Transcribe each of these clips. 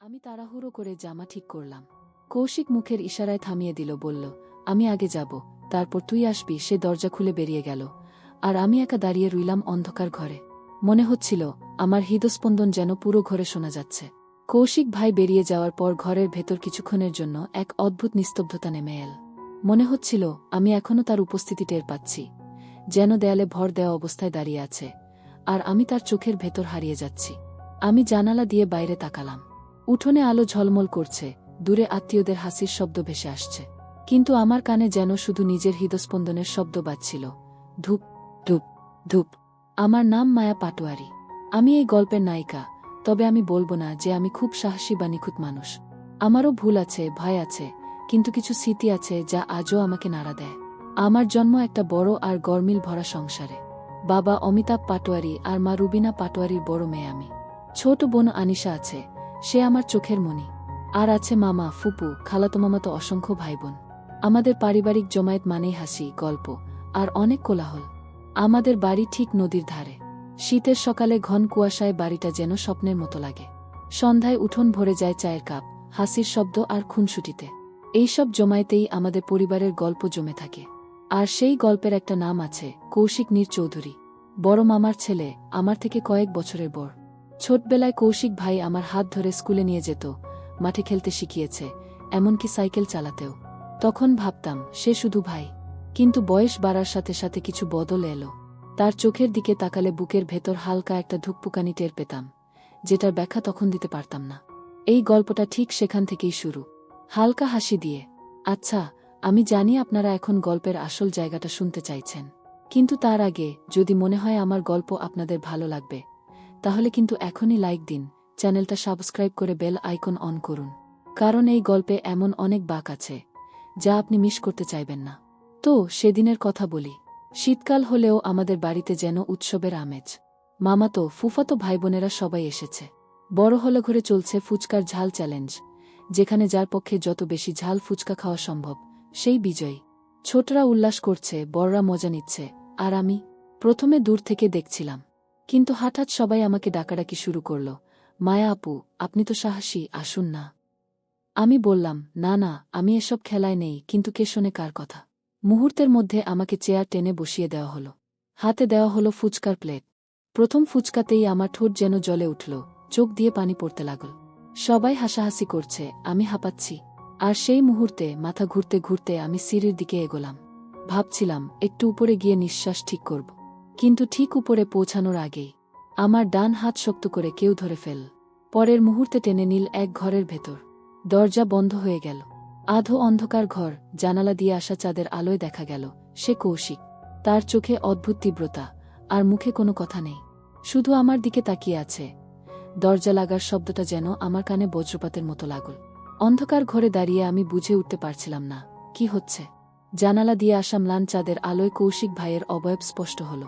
আমি তাড়াহুড়ো করে জামা ঠিক করলাম। কৌশিক মুখের ইশারায় থামিয়ে দিল, বলল, আমি আগে যাব, তারপর তুই আসবি। সে দরজা খুলে বেরিয়ে গেল, আর আমি একা দাঁড়িয়ে রইলাম অন্ধকার ঘরে। মনে হচ্ছিল আমার হৃদস্পন্দন যেন পুরো ঘরে শোনা যাচ্ছে। কৌশিক ভাই বেরিয়ে যাওয়ার পর ঘরের ভেতর কিছুক্ষণের জন্য এক অদ্ভুত নিস্তব্ধতা নেমে এল। মনে হচ্ছিল আমি এখনও তার উপস্থিতি টের পাচ্ছি, যেন দেয়ালে ভর দেওয়া অবস্থায় দাঁড়িয়ে আছে, আর আমি তার চোখের ভেতর হারিয়ে যাচ্ছি। আমি জানালা দিয়ে বাইরে তাকালাম। উঠোনে আলো ঝলমল করছে, দূরে আত্মীয়দের হাসির শব্দ ভেসে আসছে, কিন্তু আমার কানে যেন শুধু নিজের হৃদস্পন্দনের শব্দ বাজছিল, ধূপ ধূপ ধূপ। আমার নাম মায়া পাটোয়ারি। আমি এই গল্পের নায়িকা, তবে আমি বলবো না যে আমি খুব সাহসী বা নিখুঁত মানুষ। আমারও ভুল আছে, ভয় আছে, কিন্তু কিছু স্মৃতি আছে যা আজও আমাকে নাড়া দেয়। আমার জন্ম একটা বড় আর গরমিল ভরা সংসারে। বাবা অমিতাভ পাটোয়ারি আর মা রুবিনা পাটোয়ারির বড় মেয়ে আমি। ছোট বোন আনিশা আছে, সে আমার চোখের মণি। আর আছে মামা, ফুপু, খালাতো মামাতো অসংখ্য ভাইবোন। আমাদের পারিবারিক জমায়েত মানেই হাসি, গল্প আর অনেক কোলাহল। আমাদের বাড়ি ঠিক নদীর ধারে। শীতের সকালে ঘন কুয়াশায় বাড়িটা যেন স্বপ্নের মতো লাগে। সন্ধ্যায় উঠোন ভরে যায় চায়ের কাপ, হাসির শব্দ আর খুনসুটিতে। এইসব জমায়েতেই আমাদের পরিবারের গল্প জমে থাকে। আর সেই গল্পের একটা নাম আছে, কৌশিক নীর চৌধুরী। বড় মামার ছেলে, আমার থেকে কয়েক বছরের বড়। ছোটবেলায় কৌশিক ভাই আমার হাত ধরে স্কুলে নিয়ে যেত, মাঠে খেলতে শিখিয়েছে, এমনকি সাইকেল চালাতেও। তখন ভাবতাম সে শুধু ভাই, কিন্তু বয়স বাড়ার সাথে সাথে কিছু বদল এলো। তার চোখের দিকে তাকালে বুকের ভেতর হালকা একটা ধুকপুকানি টের পেতাম, যেটার ব্যাখ্যা তখন দিতে পারতাম না। এই গল্পটা ঠিক সেখান থেকেই শুরু, হালকা হাসি দিয়ে। আচ্ছা, আমি জানি আপনারা এখন গল্পের আসল জায়গাটা শুনতে চাইছেন, কিন্তু তার আগে যদি মনে হয় আমার গল্প আপনাদের ভালো লাগবে, তাহলে কিন্তু এখনই লাইক দিন, চ্যানেলটা সাবস্ক্রাইব করে বেল আইকন অন করুন, কারণ এই গল্পে এমন অনেক বাঁক আছে যা আপনি মিস করতে চাইবেন না। তো সেদিনের কথা বলি। শীতকাল হলেও আমাদের বাড়িতে যেন উৎসবের আমেজ। মামাতো, ফুফাতো ভাইবোনেরা সবাই এসেছে। বড় হলে ঘরে চলছে ফুচকার ঝাল চ্যালেঞ্জ, যেখানে যার পক্ষে যত বেশি ঝাল ফুচকা খাওয়া সম্ভব সেই বিজয়ী। ছোটরা উল্লাস করছে, বড়রা মজা নিচ্ছে, আর আমি প্রথমে দূর থেকে দেখছিলাম। কিন্তু হঠাৎ সবাই আমাকে ডাকাডাকি শুরু করল, মায়া আপু, আপনি তো সাহসী, আসুন না। আমি বললাম, না না, আমি এসব খেলায় নেই। কিন্তু কে শোনে কার কথা। মুহূর্তের মধ্যে আমাকে চেয়ার টেনে বসিয়ে দেওয়া হলো। হাতে দেওয়া হলো ফুচকার প্লেট। প্রথম ফুচকাতেই আমার ঠোঁট যেন জ্বলে উঠল, চোখ দিয়ে পানি পড়তে লাগল। সবাই হাসাহাসি করছে, আমি হাঁপাচ্ছি। আর সেই মুহূর্তে মাথা ঘুরতে ঘুরতে আমি সিঁড়ির দিকে এগোলাম। ভাবছিলাম একটু উপরে গিয়ে নিঃশ্বাস ঠিক করব, কিন্তু ঠিক উপরে পৌঁছানোর আগেই আমার ডান হাত শক্ত করে কেউ ধরে ফেল। পরের মুহূর্তে টেনে নিল এক ঘরের ভেতর। দরজা বন্ধ হয়ে গেল। আধো অন্ধকার ঘর, জানালা দিয়ে আসা চাঁদের আলোয় দেখা গেল সে কৌশিক। তার চোখে অদ্ভুত তীব্রতা, আর মুখে কোনো কথা নেই, শুধু আমার দিকে তাকিয়ে আছে। দরজা লাগার শব্দটা যেন আমার কানে বজ্রপাতের মতো লাগল। অন্ধকার ঘরে দাঁড়িয়ে আমি বুঝে উঠতে পারছিলাম না কি হচ্ছে। জানালা দিয়ে আসা ম্লান চাঁদের আলোয় কৌশিক ভাইয়ের অবয়ব স্পষ্ট হল।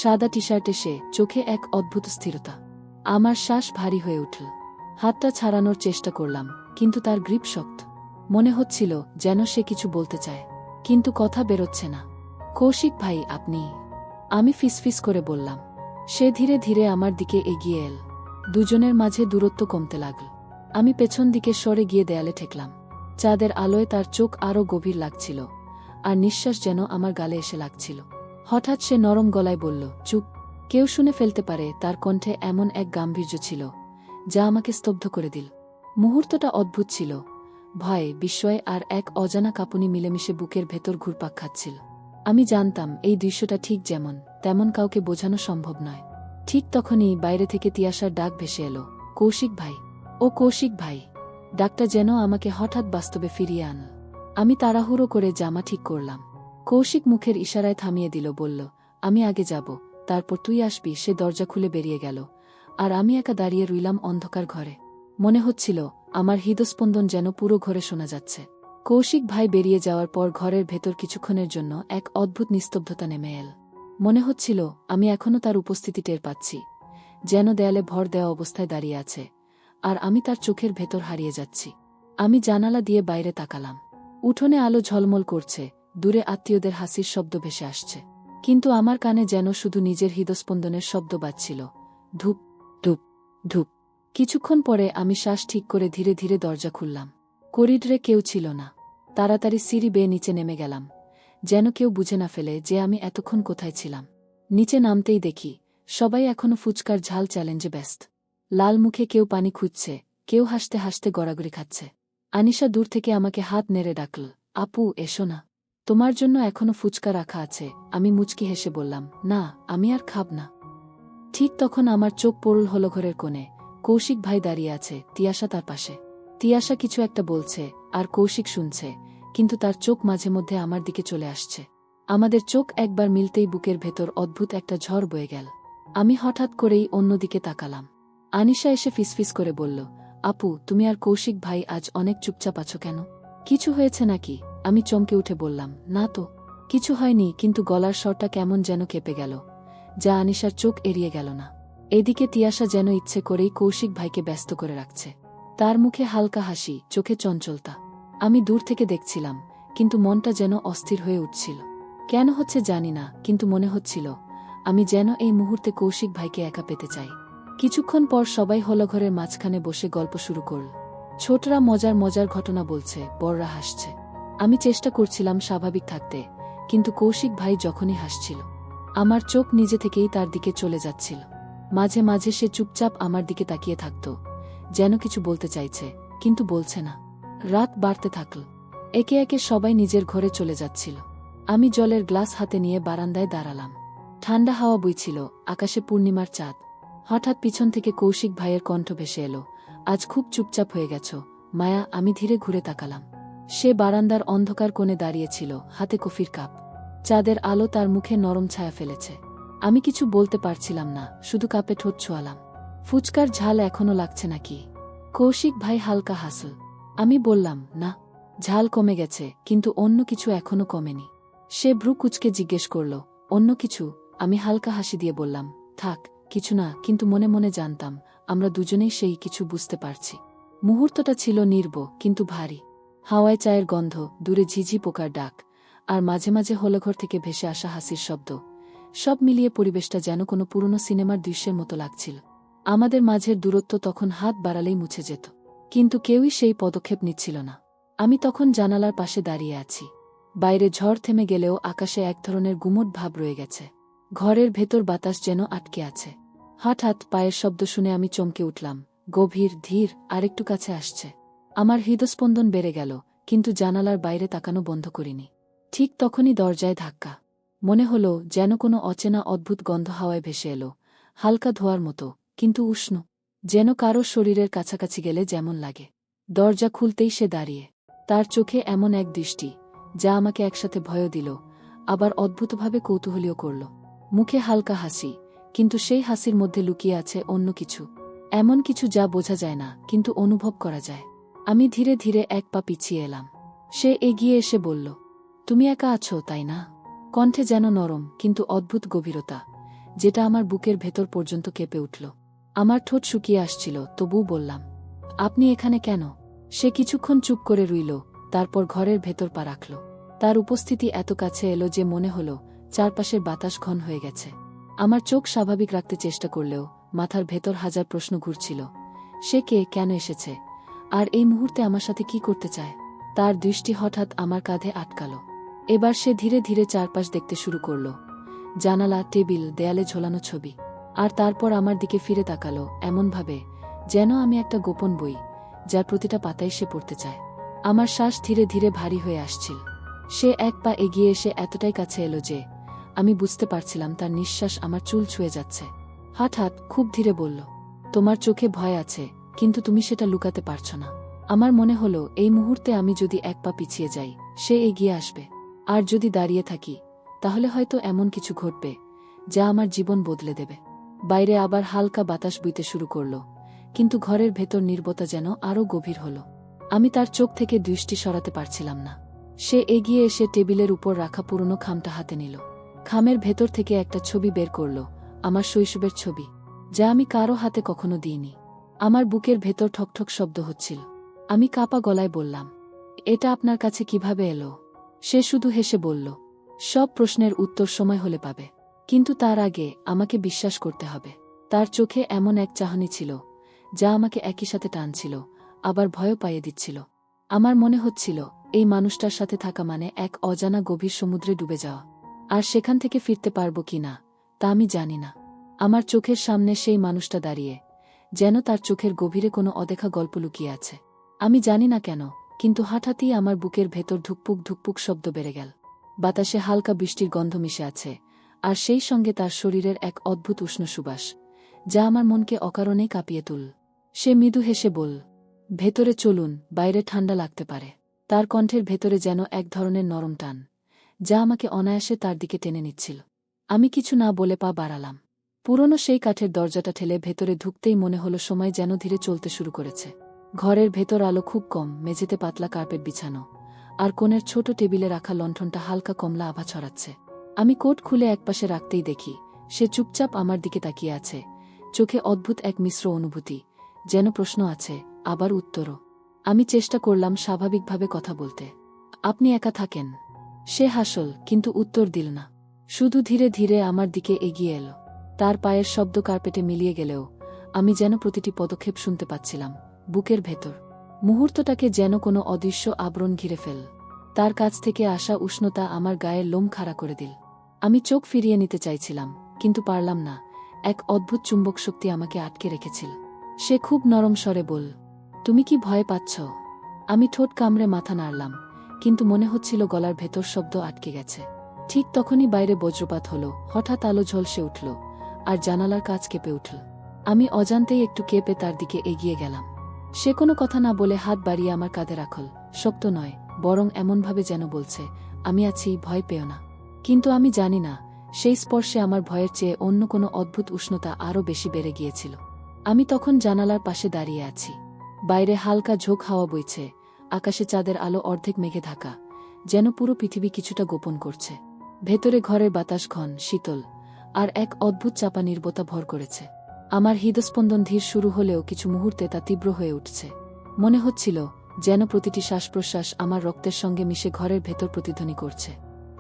সাদা টি শার্টে সে, চোখে এক অদ্ভুত স্থিরতা। আমার শ্বাস ভারী হয়ে উঠল। হাতটা ছাড়ানোর চেষ্টা করলাম, কিন্তু তার গ্রিপ শক্ত। মনে হচ্ছিল যেন সে কিছু বলতে চায়, কিন্তু কথা বেরোচ্ছে না। কৌশিক ভাই, আপনি? আমি ফিসফিস করে বললাম। সে ধীরে ধীরে আমার দিকে এগিয়ে এল। দুজনের মাঝে দূরত্ব কমতে লাগল। আমি পেছন দিকে সরে গিয়ে দেয়ালে ঠেকলাম। চাঁদের আলোয় তার চোখ আরও গভীর লাগছিল, আর নিঃশ্বাস যেন আমার গালে এসে লাগছিল। হঠাৎ সে নরম গলায় বলল, চুপ। কেউ শুনে ফেলতে পারে। তার কণ্ঠে এমন এক গাম্ভীর্য ছিল যা আমাকে স্তব্ধ করে দিল। মুহূর্তটা অদ্ভুত ছিল। ভয়, বিস্ময় আর এক অজানা কাঁপুনি মিলেমিশে বুকের ভেতর ঘুরপাক খাচ্ছিল। আমি জানতাম এই দৃশ্যটা ঠিক যেমন তেমন কাউকে বোঝানো সম্ভব নয়। ঠিক তখনই বাইরে থেকে তিয়াশার ডাক ভেসে এলো, কৌশিক ভাই। ও কৌশিক ভাই। ডাকটা যেন আমাকে হঠাৎ বাস্তবে ফিরিয়ে আনল। আমি তাড়াহুড়ো করে জামা ঠিক করলাম। কৌশিক মুখের ইশারায় থামিয়ে দিল, বলল, আমি আগে যাব, তারপর তুই আসবি। সে দরজা খুলে বেরিয়ে গেল, আর আমি একা দাঁড়িয়ে রইলাম অন্ধকার ঘরে। মনে হচ্ছিল আমার হৃদস্পন্দন যেন পুরো ঘরে শোনা যাচ্ছে। কৌশিক ভাই বেরিয়ে যাওয়ার পর ঘরের ভেতর কিছুক্ষণের জন্য এক অদ্ভুত নিস্তব্ধতা নেমে এল। মনে হচ্ছিল আমি এখনও তার উপস্থিতি টের পাচ্ছি, যেন দেয়ালে ভর দেওয়া অবস্থায় দাঁড়িয়ে আছে, আর আমি তার চোখের ভেতর হারিয়ে যাচ্ছি। আমি জানালা দিয়ে বাইরে তাকালাম। উঠোনে আলো ঝলমল করছে, দূরে আত্মীয়দের হাসির শব্দ ভেসে আসছে, কিন্তু আমার কানে যেন শুধু নিজের হৃদস্পন্দনের শব্দ বাজছিল, ধূপ ধূপ ধূপ। কিছুক্ষণ পরে আমি শ্বাস ঠিক করে ধীরে ধীরে দরজা খুললাম। করিডরে কেউ ছিল না। তাড়াতাড়ি সিঁড়ি বেয়ে নিচে নেমে গেলাম, যেন কেউ বুঝে না ফেলে যে আমি এতক্ষণ কোথায় ছিলাম। নিচে নামতেই দেখি সবাই এখনো ফুচকার ঝাল চ্যালেঞ্জে ব্যস্ত। লাল মুখে কেউ পানি খুঁজছে, কেউ হাসতে হাসতে গড়াগড়ি খাচ্ছে। আনিশা দূর থেকে আমাকে হাত নেড়ে ডাকল, আপু এসো না, তোমার জন্য এখনো ফুচকা রাখা আছে। আমি মুচকি হেসে বললাম, না, আমি আর খাব না। ঠিক তখন আমার চোখ পড়ল হলো ঘরের কোণে। কৌশিক ভাই দাঁড়িয়ে আছে, তিয়াশা তার পাশে। তিয়াশা কিছু একটা বলছে আর কৌশিক শুনছে, কিন্তু তার চোখ মাঝে মধ্যে আমার দিকে চলে আসছে। আমাদের চোখ একবার মিলতেই বুকের ভেতর অদ্ভুত একটা ঝড় বয়ে গেল। আমি হঠাৎ করেই অন্যদিকে তাকালাম। আনিশা এসে ফিসফিস করে বলল, আপু তুমি আর কৌশিক ভাই আজ অনেক চুপচাপ আছো কেন? কিছু হয়েছে নাকি? আমি চমকে উঠে বললাম, না তো, কিছু হয়নি, কিন্তু গলার স্বরটা কেমন যেন কেঁপে গেল, যা আনিশার চোখ এড়িয়ে গেল না। এদিকে তিয়াশা যেন ইচ্ছে করেই কৌশিক ভাইকে ব্যস্ত করে রাখছে। তার মুখে হালকা হাসি, চোখে চঞ্চলতা। আমি দূর থেকে দেখছিলাম, কিন্তু মনটা যেন অস্থির হয়ে উঠছিল। কেন হচ্ছে জানি না, কিন্তু মনে হচ্ছিল আমি যেন এই মুহূর্তে কৌশিক ভাইকে একা পেতে চাই। কিছুক্ষণ পর সবাই হলঘরের মাঝখানে বসে গল্প শুরু করল। ছোটরা মজার মজার ঘটনা বলছে, বড়রা হাসছে। আমি চেষ্টা করছিলাম স্বাভাবিক থাকতে, কিন্তু কৌশিক ভাই যখনই হাসছিল আমার চোখ নিজে থেকেই তার দিকে চলে যাচ্ছিল। মাঝে মাঝে সে চুপচাপ আমার দিকে তাকিয়ে থাকত, যেন কিছু বলতে চাইছে, কিন্তু বলছে না। রাত বাড়তে থাকল। একে একে সবাই নিজের ঘরে চলে যাচ্ছিল। আমি জলের গ্লাস হাতে নিয়ে বারান্দায় দাঁড়ালাম। ঠান্ডা হাওয়া বইছিল, আকাশে পূর্ণিমার চাঁদ। হঠাৎ পিছন থেকে কৌশিক ভাইয়ের কণ্ঠ ভেসে এলো, আজ খুব চুপচাপ হয়ে গেছ মায়া। আমি ধীরে ঘুরে তাকালাম। সে বারান্দার অন্ধকার কোণে দাঁড়িয়েছিল, হাতে কফির কাপ। চাঁদের আলো তার মুখে নরম ছায়া ফেলেছে। আমি কিছু বলতে পারছিলাম না, শুধু কাপে ঠোঁট ছোঁয়ালাম। ফুচকার ঝাল এখনো লাগছে নাকি? কৌশিক ভাই হালকা হাসল। আমি বললাম, না, ঝাল কমে গেছে, কিন্তু অন্য কিছু এখনো কমেনি। সে ভ্রু কুঁচকে জিজ্ঞেস করল, অন্য কিছু? আমি হালকা হাসি দিয়ে বললাম, থাক, কিছু না, কিন্তু মনে মনে জানতাম আমরা দুজনেই সেই কিছু বুঝতে পারছি। মুহূর্তটা ছিল নির্ব কিন্তু ভারী। হাওয়ায় চায়ের গন্ধ, দূরে ঝিঝি পোকার ডাক, আর মাঝে মাঝে হলঘর থেকে ভেসে আসা হাসির শব্দ। সব মিলিয়ে পরিবেশটা যেন কোনো পুরনো সিনেমার দৃশ্যের মতো লাগছিল। আমাদের মাঝের দূরত্ব তখন হাত বাড়ালেই মুছে যেত, কিন্তু কেউই সেই পদক্ষেপ নিচ্ছিল না। আমি তখন জানালার পাশে দাঁড়িয়ে আছি। বাইরে ঝড় থেমে গেলেও আকাশে এক ধরনের গুমট ভাব রয়ে গেছে। ঘরের ভেতর বাতাস যেন আটকে আছে। হঠাৎ পায়ের শব্দ শুনে আমি চমকে উঠলাম, গভীর, ধীর, আরেকটু কাছে আসছে। আমার হৃদস্পন্দন বেড়ে গেল, কিন্তু জানালার বাইরে তাকানো বন্ধ করিনি। ঠিক তখনই দরজায় ধাক্কা। মনে হলো যেন কোনো অচেনা অদ্ভুত গন্ধ হাওয়ায় ভেসে এলো, হালকা ধোয়ার মতো, কিন্তু উষ্ণ, যেন কারো শরীরের কাছাকাছি গেলে যেমন লাগে। দরজা খুলতেই সে দাঁড়িয়ে। তার চোখে এমন এক দৃষ্টি যা আমাকে একসাথে ভয়ও দিল, আবার অদ্ভুতভাবে কৌতূহলীও করল। মুখে হালকা হাসি, কিন্তু সেই হাসির মধ্যে লুকিয়ে আছে অন্য কিছু, এমন কিছু যা বোঝা যায় না, কিন্তু অনুভব করা যায়। আমি ধীরে ধীরে এক পা পিছিয়ে এলাম। সে এগিয়ে এসে বলল, তুমি একা আছো তাই না? কণ্ঠে যেন নরম কিন্তু অদ্ভুত গভীরতা, যেটা আমার বুকের ভেতর পর্যন্ত কেঁপে উঠল। আমার ঠোঁট শুকিয়ে আসছিল, তবুও বললাম, আপনি এখানে কেন? সে কিছুক্ষণ চুপ করে রইল, তারপর ঘরের ভেতর পা রাখল। তার উপস্থিতি এত কাছে এলো যে মনে হলো চারপাশের বাতাস ঘন হয়ে গেছে। আমার চোখ স্বাভাবিক রাখতে চেষ্টা করলেও মাথার ভেতর হাজার প্রশ্ন ঘুরছিল। সে কে, কেন এসেছে, আর এই মুহূর্তে আমার সাথে কি করতে চায়? তার দৃষ্টি হঠাৎ আমার কাঁধে আটকাল। এবার সে ধীরে ধীরে চারপাশ দেখতে শুরু করল, জানালা, টেবিল, দেয়ালে ঝোলানো ছবি। আর তারপর আমার দিকে ফিরে তাকালো এমনভাবে যেন আমি একটা গোপন বই, যার প্রতিটা পাতায় সে পড়তে চায়। আমার শ্বাস ধীরে ধীরে ভারী হয়ে আসছিল। সে এক পা এগিয়ে এসে এতটাই কাছে এলো যে আমি বুঝতে পারছিলাম তার নিঃশ্বাস আমার চুল ছুঁয়ে যাচ্ছে। হঠাৎ খুব ধীরে বলল, তোমার চোখে ভয় আছে, কিন্তু তুমি সেটা লুকাতে পারছো না। আমার মনে হলো এই মুহূর্তে আমি যদি এক পা পিছিয়ে যাই, সে এগিয়ে আসবে, আর যদি দাঁড়িয়ে থাকি তাহলে হয়তো এমন কিছু ঘটবে যা আমার জীবন বদলে দেবে। বাইরে আবার হালকা বাতাস বইতে শুরু করল, কিন্তু ঘরের ভেতর নীরবতা যেন আরও গভীর হল। আমি তার চোখ থেকে দৃষ্টি সরাতে পারছিলাম না। সে এগিয়ে এসে টেবিলের উপর রাখা পুরনো খামটা হাতে নিল। খামের ভেতর থেকে একটা ছবি বের করল, আমার শৈশবের ছবি, যা আমি কারো হাতে কখনো দিইনি। আমার বুকের ভেতর ঠকঠক শব্দ হচ্ছিল। আমি কাঁপা গলায় বললাম, এটা আপনার কাছে কিভাবে এলো? সে শুধু হেসে বলল, সব প্রশ্নের উত্তর সময় হলে পাবে, কিন্তু তার আগে আমাকে বিশ্বাস করতে হবে। তার চোখে এমন এক চাহনি ছিল যা আমাকে একই সাথে টানছিল, আবার ভয়ও পাইয়ে দিচ্ছিল। আমার মনে হচ্ছিল এই মানুষটার সাথে থাকা মানে এক অজানা গভীর সমুদ্রে ডুবে যাওয়া। আর সেখান থেকে ফিরতে পারব কি না তা আমি জানি না। আমার চোখের সামনে সেই মানুষটা দাঁড়িয়ে, যেন তার চোখের গভীরে কোনো অদেখা গল্প লুকিয়ে আছে। আমি জানি না কেন, কিন্তু হঠাৎই আমার বুকের ভেতর ধুকপুক ধুকপুক শব্দ বেড়ে গেল। বাতাসে হালকা বৃষ্টির গন্ধ মিশে আছে, আর সেই সঙ্গে তার শরীরের এক অদ্ভুত উষ্ণ সুবাস, যা আমার মনকে অকারণেই কাঁপিয়ে তুল। সে মৃদু হেসে বল, ভেতরে চলুন, বাইরে ঠান্ডা লাগতে পারে। তার কণ্ঠের ভেতরে যেন এক ধরনের নরম টান, যা আমাকে অনায়াসে তার দিকে টেনে নিচ্ছিল। আমি কিছু না বলে পা বাড়ালাম। পুরনো সেই কাঠের দরজাটা ঠেলে ভেতরে ঢুকতেই মনে হলো সময় যেন ধীরে চলতে শুরু করেছে। ঘরের ভেতর আলো খুব কম, মেঝেতে পাতলা কার্পেট বিছানো, আর কোণের ছোট টেবিলে রাখা লণ্ঠনটা হালকা কমলা আভা ছড়াচ্ছে। আমি কোট খুলে একপাশে রাখতেই দেখি সে চুপচাপ আমার দিকে তাকিয়ে আছে, চোখে অদ্ভুত এক মিশ্র অনুভূতি, যেন প্রশ্ন আছে, আবার উত্তরও। আমি চেষ্টা করলাম স্বাভাবিকভাবে কথা বলতে। আপনি একা থাকেন? সে হাসল, কিন্তু উত্তর দিল না। শুধু ধীরে ধীরে আমার দিকে এগিয়ে এলো। তার পায়ের শব্দ কার্পেটে মিলিয়ে গেলেও আমি যেন প্রতিটি পদক্ষেপ শুনতে পাচ্ছিলাম, বুকের ভেতর। মুহূর্তটাকে যেন কোনো অদৃশ্য আবরণ ঘিরে ফেল। তার কাছ থেকে আসা উষ্ণতা আমার গায়ের লোম খাড়া করে দিল। আমি চোখ ফিরিয়ে নিতে চাইছিলাম, কিন্তু পারলাম না। এক অদ্ভুত চুম্বক শক্তি আমাকে আটকে রেখেছিল। সে খুব নরম স্বরে বল, তুমি কি ভয় পাচ্ছ? আমি ঠোঁট কামড়ে মাথা নাড়লাম, কিন্তু মনে হচ্ছিল গলার ভেতর শব্দ আটকে গেছে। ঠিক তখনই বাইরে বজ্রপাত হলো, হঠাৎ আলো ঝলসে উঠল, আর জানালার কাঁচ কেঁপে উঠল। আমি অজান্তেই একটু কেঁপে তার দিকে এগিয়ে গেলাম। সে কোনো কথা না বলে হাত বাড়িয়ে আমার কাঁধে রাখল, শক্ত নয়, বরং এমনভাবে যেন বলছে, আমি আছি, ভয় পেও না। কিন্তু আমি জানি না, সেই স্পর্শে আমার ভয়ের চেয়ে অন্য কোনো অদ্ভুত উষ্ণতা আরও বেশি বেড়ে গিয়েছিল। আমি তখন জানালার পাশে দাঁড়িয়ে আছি। বাইরে হালকা ঝোঁক হাওয়া বইছে, আকাশে চাঁদের আলো অর্ধেক মেঘে ঢাকা, যেন পুরো পৃথিবী কিছুটা গোপন করছে। ভেতরে ঘরের বাতাস ঘন, শীতল, আর এক অদ্ভুত চাপা নীরবতা ভর করেছে। আমার হৃদস্পন্দন ধীর শুরু হলেও কিছু মুহূর্তে তা তীব্র হয়ে উঠছে। মনে হচ্ছিল যেন প্রতিটি শ্বাস প্রশ্বাস আমার রক্তের সঙ্গে মিশে ঘরের ভেতর প্রতিধ্বনি করছে।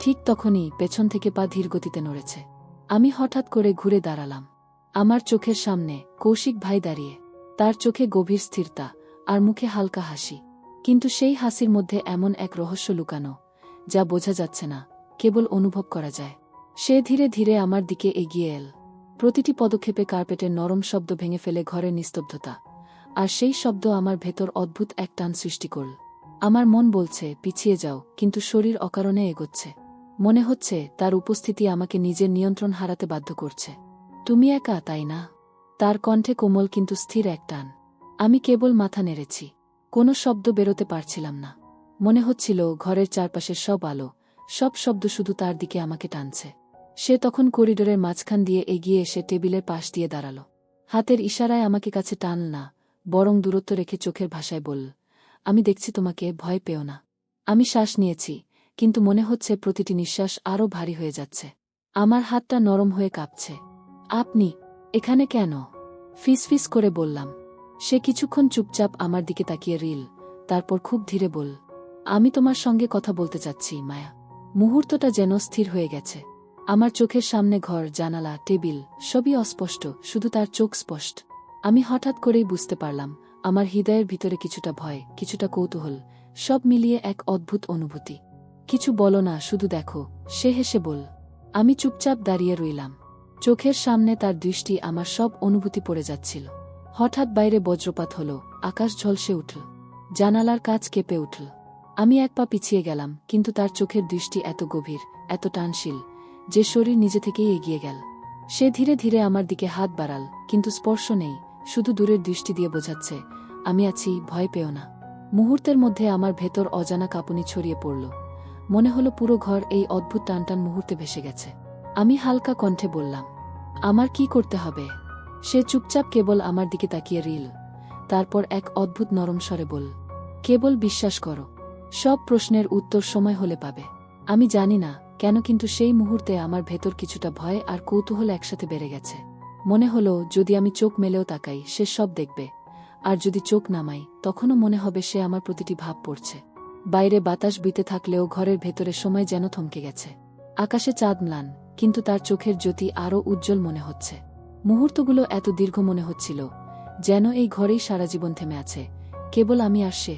ঠিক তখনই পেছন থেকে পা ধীর গতিতে নড়েছে। আমি হঠাৎ করে ঘুরে দাঁড়ালাম। আমার চোখের সামনে কৌশিক ভাই দাঁড়িয়ে, তার চোখে গভীর স্থিরতা, আর মুখে হালকা হাসি। কিন্তু সেই হাসির মধ্যে এমন এক রহস্য লুকানো, যা বোঝা যাচ্ছে না, কেবল অনুভব করা যায়। সে ধীরে ধীরে আমার দিকে এগিয়ে এল। প্রতিটি পদক্ষেপে কার্পেটের নরম শব্দ ভেঙে ফেলে ঘরের নিস্তব্ধতা, আর সেই শব্দ আমার ভেতর অদ্ভুত এক টান সৃষ্টি করল। আমার মন বলছে পিছিয়ে যাও, কিন্তু শরীর অকারণে এগোচ্ছে। মনে হচ্ছে তার উপস্থিতি আমাকে নিজের নিয়ন্ত্রণ হারাতে বাধ্য করছে। তুমি একা, তাই না? তার কণ্ঠে কোমল কিন্তু স্থির এক টান। আমি কেবল মাথা নেড়েছি, কোনো শব্দ বেরোতে পারছিলাম না। মনে হচ্ছিল ঘরের চারপাশের সব আলো, সব শব্দ শুধু তার দিকে আমাকে টানছে। সে তখন করিডোরের মাঝখান দিয়ে এগিয়ে এসে টেবিলের পাশ দিয়ে দাঁড়াল। হাতের ইশারায় আমাকে কাছে টান না, বরং দূরত্ব রেখে চোখের ভাষায় বলল, আমি দেখছি তোমাকে, ভয় পেও না। আমি শ্বাস নিয়েছি, কিন্তু মনে হচ্ছে প্রতিটি নিঃশ্বাস আরও ভারী হয়ে যাচ্ছে। আমার হাতটা নরম হয়ে কাঁপছে। আপনি এখানে কেন? ফিসফিস করে বললাম। সে কিছুক্ষণ চুপচাপ আমার দিকে তাকিয়ে রইল, তারপর খুব ধীরে বলল, আমি তোমার সঙ্গে কথা বলতে চাচ্ছি, মায়া। মুহূর্তটা যেন স্থির হয়ে গেছে। আমার চোখের সামনে ঘর, জানালা, টেবিল, সবই অস্পষ্ট, শুধু তার চোখ স্পষ্ট। আমি হঠাৎ করেই বুঝতে পারলাম, আমার হৃদয়ের ভিতরে কিছুটা ভয়, কিছুটা কৌতূহল, সব মিলিয়ে এক অদ্ভুত অনুভূতি। কিছু বলো না, শুধু দেখো, সে হেসে বল। আমি চুপচাপ দাঁড়িয়ে রইলাম। চোখের সামনে তার দৃষ্টি আমার সব অনুভূতি পড়ে যাচ্ছিল। হঠাৎ বাইরে বজ্রপাত হলো, আকাশ ঝলসে উঠল, জানালার কাঁচ কেঁপে উঠল। আমি এক পা পিছিয়ে গেলাম, কিন্তু তার চোখের দৃষ্টি এত গভীর, এত টানশীল, যে শরীর নিজে থেকেই এগিয়ে গেল। সে ধীরে ধীরে আমার দিকে হাত বাড়াল, কিন্তু স্পর্শ নেই, শুধু দূরের দৃষ্টি দিয়ে বোঝাচ্ছে, আমি আছি, ভয় পেও না। মুহূর্তের মধ্যে আমার ভেতর অজানা কাঁপুনি ছড়িয়ে পড়ল। মনে হলো পুরো ঘর এই অদ্ভুত টানটান মুহূর্তে ভেসে গেছে। আমি হালকা কণ্ঠে বললাম, আমার কি করতে হবে? সে চুপচাপ কেবল আমার দিকে তাকিয়ে রইল, তারপর এক অদ্ভুত নরম স্বরে বলল, কেবল বিশ্বাস করো, সব প্রশ্নের উত্তর সময় হলে পাবে। আমি জানি না কেন, কিন্তু সেই মুহূর্তে আমার ভেতর কিছুটা ভয় আর কৌতূহল একসাথে বেড়ে গেছে। মনে হলো যদি আমি চোখ মেলেও তাকাই, সে সব দেখবে, আর যদি চোখ নামাই, তখনও মনে হবে সে আমার প্রতিটি ভাব পড়ছে। বাইরে বাতাস বইতে থাকলেও ঘরের ভেতরে সময় যেন থমকে গেছে। আকাশে চাঁদ ম্লান, কিন্তু তার চোখের জ্যোতি আরও উজ্জ্বল মনে হচ্ছে। মুহূর্তগুলো এত দীর্ঘ মনে হচ্ছিল, যেন এই ঘরেই সারা জীবন থেমে আছে, কেবল আমি আর সে।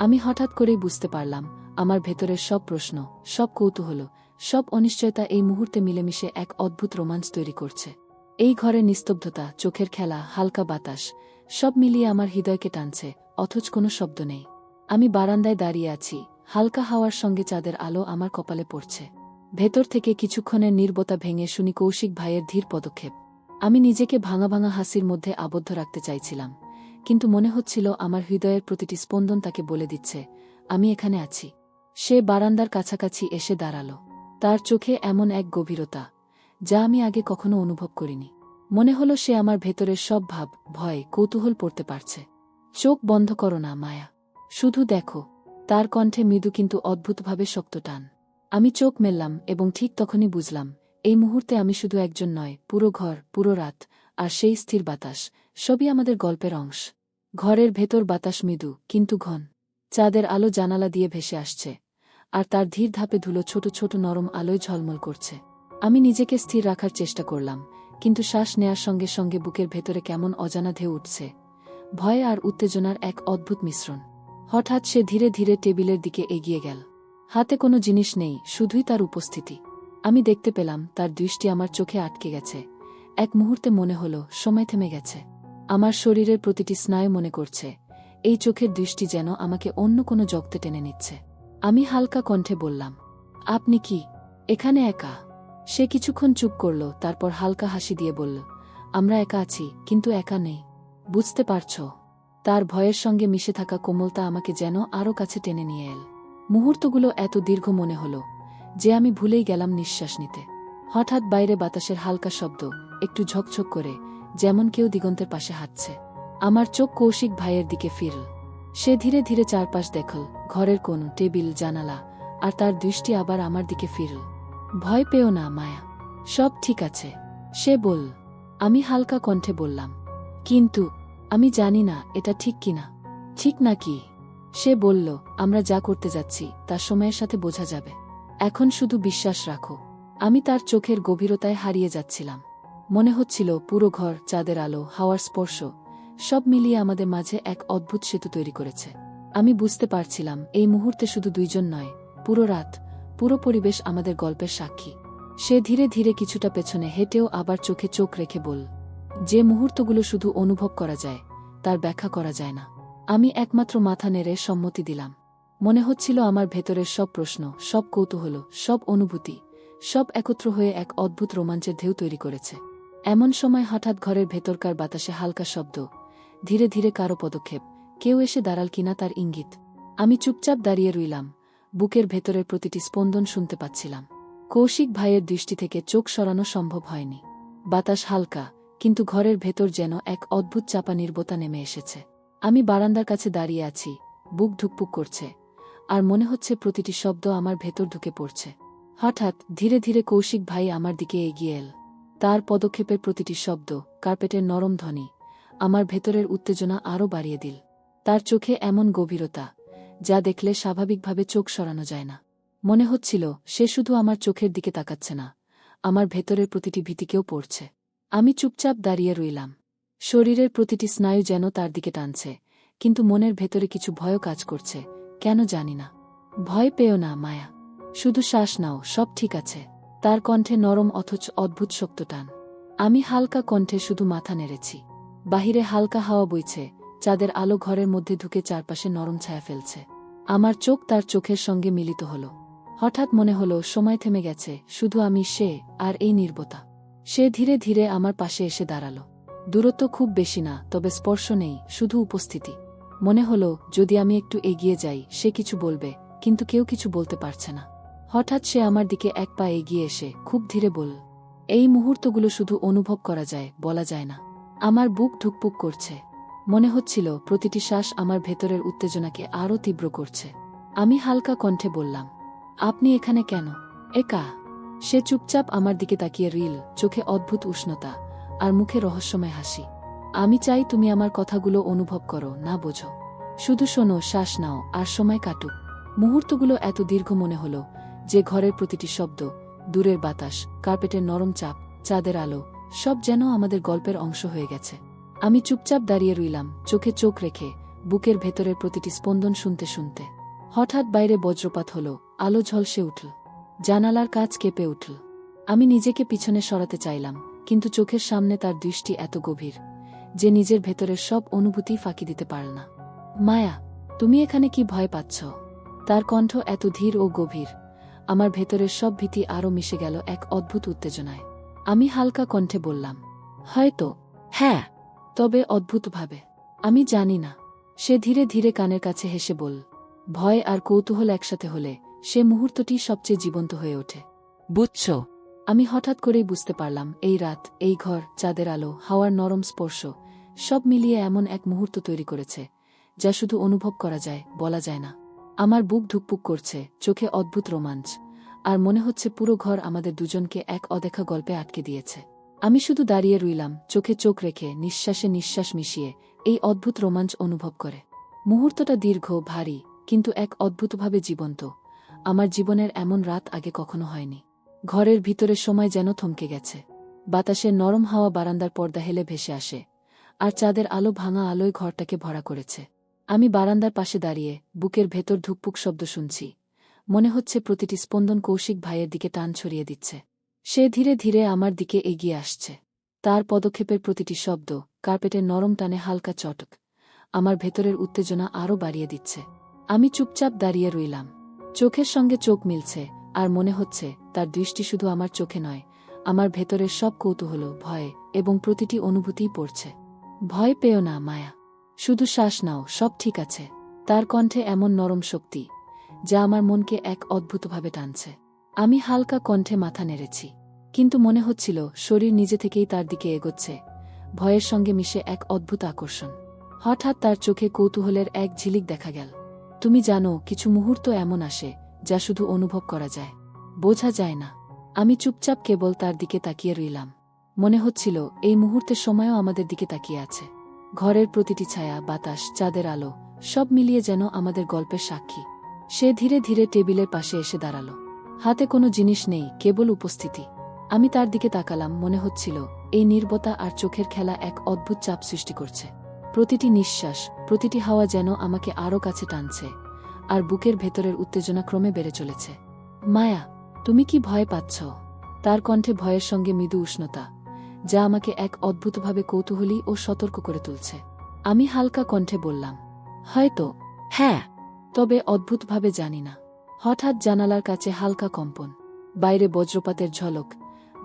আমি হঠাৎ করেই বুঝতে পারলাম, আমার ভেতরের সব প্রশ্ন, সব কৌতূহল, সব অনিশ্চয়তা এই মুহূর্তে মিলেমিশে এক অদ্ভুত রোমাঞ্চ তৈরি করছে। এই ঘরের নিস্তব্ধতা, চোখের খেলা, হালকা বাতাস, সব মিলিয়ে আমার হৃদয়কে টানছে, অথচ কোনো শব্দ নেই। আমি বারান্দায় দাঁড়িয়ে আছি, হালকা হাওয়ার সঙ্গে চাঁদের আলো আমার কপালে পড়ছে। ভেতর থেকে কিছুক্ষণের নীরবতা ভেঙে শুনি কৌশিক ভাইয়ের ধীর পদক্ষেপ। আমি নিজেকে ভাঙা ভাঙা হাসির মধ্যে আবদ্ধ রাখতে চাইছিলাম, কিন্তু মনে হচ্ছিল আমার হৃদয়ের প্রতিটি স্পন্দন তাকে বলে দিচ্ছে, আমি এখানে আছি। সে বারান্দার কাছাকাছি এসে দাঁড়াল। তার চোখে এমন এক গভীরতা, যা আমি আগে কখনো অনুভব করিনি। মনে হলো সে আমার ভেতরের সব ভাব, ভয়, কৌতূহল পড়তে পারছে। চোখ বন্ধ করো না, মায়া। শুধু দেখো। তার কণ্ঠে মৃদু কিন্তু অদ্ভুতভাবে শক্ত টান। আমি চোখ মেললাম এবং ঠিক তখনই বুঝলাম, এই মুহূর্তে আমি শুধু একজন নয়, পুরো ঘর, পুরো রাত, আর সেই স্থির বাতাস, সবই আমাদের গল্পের অংশ। ঘরের ভেতর বাতাস মৃদু কিন্তু ঘন। চাঁদের আলো জানালা দিয়ে ভেসে আসছে, আর তার ধীর ধাপে ধুলো ছোট ছোট নরম আলোয় ঝলমল করছে। আমি নিজেকে স্থির রাখার চেষ্টা করলাম, কিন্তু শ্বাস নেয়ার সঙ্গে সঙ্গে বুকের ভেতরে কেমন অজানা ঢেউ উঠছে, ভয় আর উত্তেজনার এক অদ্ভুত মিশ্রণ। হঠাৎ সে ধীরে ধীরে টেবিলের দিকে এগিয়ে গেল। হাতে কোনো জিনিস নেই, শুধুই তার উপস্থিতি। আমি দেখতে পেলাম তার দৃষ্টি আমার চোখে আটকে গেছে। এক মুহূর্তে মনে হলো সময় থেমে গেছে। আমার শরীরের প্রতিটি স্নায়ু মনে করছে, এই চোখের দৃষ্টি যেন আমাকে অন্য কোনো জগতে টেনে নিচ্ছে। আমি হালকা কণ্ঠে বললাম, আপনি কি এখানে একা? সে কিছুক্ষণ চুপ করল, তারপর হালকা হাসি দিয়ে বলল, আমরা একা আছি, কিন্তু একা নেই। বুঝতে পারছ? তার ভয়ের সঙ্গে মিশে থাকা কোমলতা আমাকে যেন আরও কাছে টেনে নিয়ে এল। মুহূর্তগুলো এত দীর্ঘ মনে হলো যে আমি ভুলেই গেলাম নিঃশ্বাস নিতে। হঠাৎ বাইরে বাতাসের হালকা শব্দ, একটু ঝকঝক করে, যেমন কেউ দিগন্তের পাশে হাঁটছে। আমার চোখ কৌশিক ভাইয়ের দিকে ফিরল। সে ধীরে ধীরে চারপাশ দেখল, ঘরের কোণ, টেবিল, জানালা, আর তার দৃষ্টি আবার আমার দিকে ফিরল। ভয় পেও না, মায়া। সব ঠিক আছে, সে বলল। আমি হালকা কণ্ঠে বললাম, কিন্তু আমি জানি না এটা ঠিক কিনা। ঠিক নাকি? সে বলল, আমরা যা করতে যাচ্ছি তা সময়ের সাথে বোঝা যাবে। এখন শুধু বিশ্বাস রাখো। আমি তার চোখের গভীরতায় হারিয়ে যাচ্ছিলাম। মনে হচ্ছিল পুরো ঘর, চাঁদের আলো, হাওয়ার স্পর্শ, সব মিলিয়ে আমাদের মাঝে এক অদ্ভুত সেতু তৈরি করেছে। আমি বুঝতে পারছিলাম এই মুহূর্তে শুধু দুইজন নয়, পুরো রাত, পুরো পরিবেশ আমাদের গল্পের সাক্ষী। সে ধীরে ধীরে কিছুটা পেছনে হেঁটেও আবার চোখে চোখ রেখে বলল, যে মুহূর্তগুলো শুধু অনুভব করা যায়, তার ব্যাখ্যা করা যায় না। আমি একমাত্র মাথা নেড়ে সম্মতি দিলাম। মনে হচ্ছিল আমার ভেতরের সব প্রশ্ন, সব কৌতূহল, সব অনুভূতি, সব একত্র হয়ে এক অদ্ভুত রোমাঞ্চের ঢেউ তৈরি করেছে। এমন সময় হঠাৎ ঘরের ভেতরকার বাতাসে হালকা শব্দ, ধীরে ধীরে কারো পদক্ষেপ, কেউ এসে দাঁড়াল কিনা তার ইঙ্গিত। আমি চুপচাপ দাঁড়িয়ে রইলাম, বুকের ভেতরের প্রতিটি স্পন্দন শুনতে পাচ্ছিলাম। কৌশিক ভাইয়ের দৃষ্টি থেকে চোখ সরানো সম্ভব হয়নি। বাতাস হালকা, কিন্তু ঘরের ভেতর যেন এক অদ্ভুত চাপা নীরবতা নেমে এসেছে। আমি বারান্দার কাছে দাঁড়িয়ে আছি, বুক ধুকপুক করছে, আর মনে হচ্ছে প্রতিটি শব্দ আমার ভেতর ঢুকে পড়ছে। হঠাৎ ধীরে ধীরে কৌশিক ভাই আমার দিকে এগিয়ে এল। তার পদক্ষেপের প্রতিটি শব্দ, কার্পেটের নরম ধ্বনি, আমার ভেতরের উত্তেজনা আরও বাড়িয়ে দিল। তার চোখে এমন গভীরতা, যা দেখলে স্বাভাবিকভাবে চোখ সরানো যায় না। মনে হচ্ছিল সে শুধু আমার চোখের দিকে তাকাচ্ছে না, আমার ভেতরের প্রতিটি ভীতিকেও পড়ছে। আমি চুপচাপ দাঁড়িয়ে রইলাম। শরীরের প্রতিটি স্নায়ু যেন তার দিকে টানছে, কিন্তু মনের ভেতরে কিছু ভয়ও কাজ করছে, কেন জানি না। ভয় পেও না, মায়া। শুধু শ্বাস নাও, সব ঠিক আছে। তার কণ্ঠে নরম অথচ অদ্ভুত শক্ত টান। আমি হালকা কণ্ঠে শুধু মাথা নেড়েছি। বাহিরে হালকা হাওয়া বইছে, চাঁদের আলো ঘরের মধ্যে ঢুকে চারপাশে নরম ছায়া ফেলছে। আমার চোখ তার চোখের সঙ্গে মিলিত হল। হঠাৎ মনে হলো সময় থেমে গেছে, শুধু আমি, সে, আর এই নীরবতা। সে ধীরে ধীরে আমার পাশে এসে দাঁড়াল। দূরত্ব খুব বেশি না, তবে স্পর্শ নেই, শুধু উপস্থিতি। মনে হলো যদি আমি একটু এগিয়ে যাই সে কিছু বলবে, কিন্তু কেউ কিছু বলতে পারছে না। হঠাৎ সে আমার দিকে এক পা এগিয়ে এসে খুব ধীরে বলল, এই মুহূর্তগুলো শুধু অনুভব করা যায়, বলা যায় না। আমার বুক ধুকপুক করছে। মনে হচ্ছিল প্রতিটি শ্বাস আমার ভেতরের উত্তেজনাকে আরও তীব্র করছে। আমি হালকা কণ্ঠে বললাম, আপনি এখানে কেন? একা? সে চুপচাপ আমার দিকে তাকিয়ে রইল, চোখে অদ্ভুত উষ্ণতা, আর মুখে রহস্যময় হাসি। আমি চাই তুমি আমার কথাগুলো অনুভব করো, না বোঝো। শুধু শোনো, শ্বাস নাও, আর সময় কাটুক। মুহূর্তগুলো এত দীর্ঘ মনে হলো যে ঘরের প্রতিটি শব্দ, দূরের বাতাস, কার্পেটের নরম চাপ, চাঁদের আলো, সব যেন আমাদের গল্পের অংশ হয়ে গেছে। আমি চুপচাপ দাঁড়িয়ে রইলাম, চোখে চোখ রেখে, বুকের ভেতরের প্রতিটি স্পন্দন শুনতে শুনতে। হঠাৎ বাইরে বজ্রপাত হল, আলো ঝলসে উঠল, জানালার কাঁচ কেঁপে উঠল। আমি নিজেকে পিছনে সরাতে চাইলাম, কিন্তু চোখের সামনে তার দৃষ্টি এত গভীর যে নিজের ভেতরের সব অনুভূতি ফাঁকি দিতে পারল না। মায়া, তুমি এখানে কি ভয় পাচ্ছ? তার কণ্ঠ এত ধীর ও গভীর, আমার ভেতরের সব ভীতি আরও মিশে গেল এক অদ্ভুত উত্তেজনায়। আমি হালকা কণ্ঠে বললাম, হয়তো। হ্যাঁ, তবে অদ্ভুতভাবে। আমি জানি না। সে ধীরে ধীরে কানের কাছে হেসে বলল, ভয় আর কৌতূহল একসাথে হলে সে মুহূর্তটি সবচেয়ে জীবন্ত হয়ে ওঠে। বুঝছ? আমি হঠাৎ করেই বুঝতে পারলাম, এই রাত, এই ঘর, চাঁদের আলো, হাওয়ার নরম স্পর্শ, সব মিলিয়ে এমন এক মুহূর্ত তৈরি করেছে যা শুধু অনুভব করা যায়, বলা যায় না। আমার বুক ধুকপুক করছে, চোখে অদ্ভুত রোমাঞ্চ, আর মনে হচ্ছে পুরো ঘর আমাদের দুজনকে এক অদেখা গল্পে আটকে দিয়েছে। আমি শুধু দাঁড়িয়ে রইলাম, চোখে চোখ রেখে, নিঃশ্বাসে নিঃশ্বাস মিশিয়ে এই অদ্ভুত রোমাঞ্চ অনুভব করে। মুহূর্তটা দীর্ঘ, ভারী, কিন্তু এক অদ্ভুতভাবে জীবন্ত। আমার জীবনের এমন রাত আগে কখনো হয়নি। ঘরের ভিতরে সময় যেন থমকে গেছে। বাতাসের নরম হাওয়া বারান্দার পর্দা হেলে ভেসে আসে, আর চাঁদের আলো ভাঙা আলোয় ঘরটাকে ভরা করেছে। আমি বারান্দার পাশে দাঁড়িয়ে বুকের ভেতর ধুকপুক শব্দ শুনছি। মনে হচ্ছে প্রতিটি স্পন্দন কৌশিক ভাইয়ের দিকে টান ছড়িয়ে দিচ্ছে। সে ধীরে ধীরে আমার দিকে এগিয়ে আসছে। তার পদক্ষেপের প্রতিটি শব্দ, কার্পেটের নরম টানে হালকা চটক, আমার ভেতরের উত্তেজনা আরও বাড়িয়ে দিচ্ছে। আমি চুপচাপ দাঁড়িয়ে রইলাম, চোখের সঙ্গে চোখ মিলছে, আর মনে হচ্ছে তার দৃষ্টি শুধু আমার চোখে নয়, আমার ভেতরের সব কৌতূহল, ভয় এবং প্রতিটি অনুভূতিই পড়ছে। ভয় পেও না মায়া, শুধু শ্বাস নাও, সব ঠিক আছে। তার কণ্ঠে এমন নরম শক্তি যা আমার মনকে এক অদ্ভুতভাবে টানছে। আমি হালকা কণ্ঠে মাথা নেড়েছি, কিন্তু মনে হচ্ছিল শরীর নিজে থেকেই তার দিকে এগোচ্ছে, ভয়ের সঙ্গে মিশে এক অদ্ভুত আকর্ষণ। হঠাৎ তার চোখে কৌতূহলের এক ঝিলিক দেখা গেল। তুমি জানো, কিছু মুহূর্ত এমন আসে যা শুধু অনুভব করা যায়, বোঝা যায় না। আমি চুপচাপ কেবল তার দিকে তাকিয়ে রইলাম। মনে হচ্ছিল এই মুহূর্তের সময়ও আমাদের দিকে তাকিয়ে আছে। ঘরের প্রতিটি ছায়া, বাতাস, চাঁদের আলো, সব মিলিয়ে যেন আমাদের গল্পের সাক্ষী। সে ধীরে ধীরে টেবিলের পাশে এসে দাঁড়াল। হাতে কোনো জিনিস নেই, কেবল উপস্থিতি। আমি তার দিকে তাকালাম, মনে হচ্ছিল এই নীরবতা আর চোখের খেলা এক অদ্ভুত চাপ সৃষ্টি করছে। প্রতিটি নিঃশ্বাস, প্রতিটি হাওয়া যেন আমাকে আরও কাছে টানছে, আর বুকের ভেতরের উত্তেজনা ক্রমে বেড়ে চলেছে। মায়া, তুমি কি ভয় পাচ্ছ? তার কণ্ঠে ভয়ের সঙ্গে মৃদু উষ্ণতা, যা আমাকে এক অদ্ভুতভাবে কৌতূহলী ও সতর্ক করে তুলছে। আমি হালকা কণ্ঠে বললাম, হয়তো। হ্যাঁ, তবে অদ্ভুতভাবে জানি না। হঠাৎ জানালার কাছে হালকা কম্পন, বাইরে বজ্রপাতের ঝলক,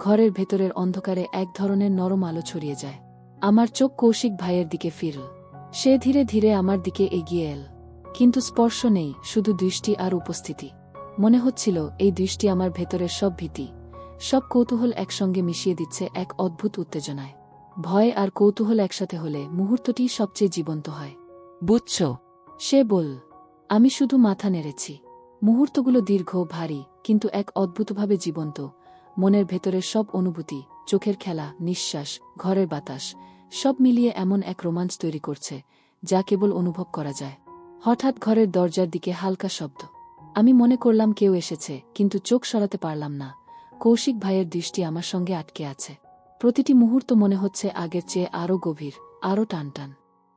ঘরের ভেতরের অন্ধকারে এক ধরনের নরম আলো ছড়িয়ে যায়। আমার চোখ কৌশিক ভাইয়ের দিকে ফিরল। সে ধীরে ধীরে আমার দিকে এগিয়ে এল, কিন্তু স্পর্শ নেই, শুধু দৃষ্টি আর উপস্থিতি। মনে হচ্ছিল এই দৃষ্টি আমার ভেতরের সব ভীতি, সব কৌতূহল একসঙ্গে মিশিয়ে দিচ্ছে এক অদ্ভুত উত্তেজনায়। ভয় আর কৌতূহল একসাথে হলে মুহূর্তটি সবচেয়ে জীবন্ত হয়। বুঝছ? সে বলল। আমি শুধু মাথা নেড়েছি। মুহূর্তগুলো দীর্ঘ, ভারী, কিন্তু এক অদ্ভুতভাবে জীবন্ত। মনের ভেতরের সব অনুভূতি, চোখের খেলা, নিঃশ্বাস, ঘরের বাতাস, সব মিলিয়ে এমন এক রোমাঞ্চ তৈরি করছে যা কেবল অনুভব করা যায়। হঠাৎ ঘরের দরজার দিকে হালকা শব্দ। আমি মনে করলাম কেউ এসেছে, কিন্তু চোখ সরাতে পারলাম না। কৌশিক ভাইয়ের দৃষ্টি আমার সঙ্গে আটকে আছে। প্রতিটি মুহূর্ত মনে হচ্ছে আগের চেয়ে আরও গভীর, আরও টানটান।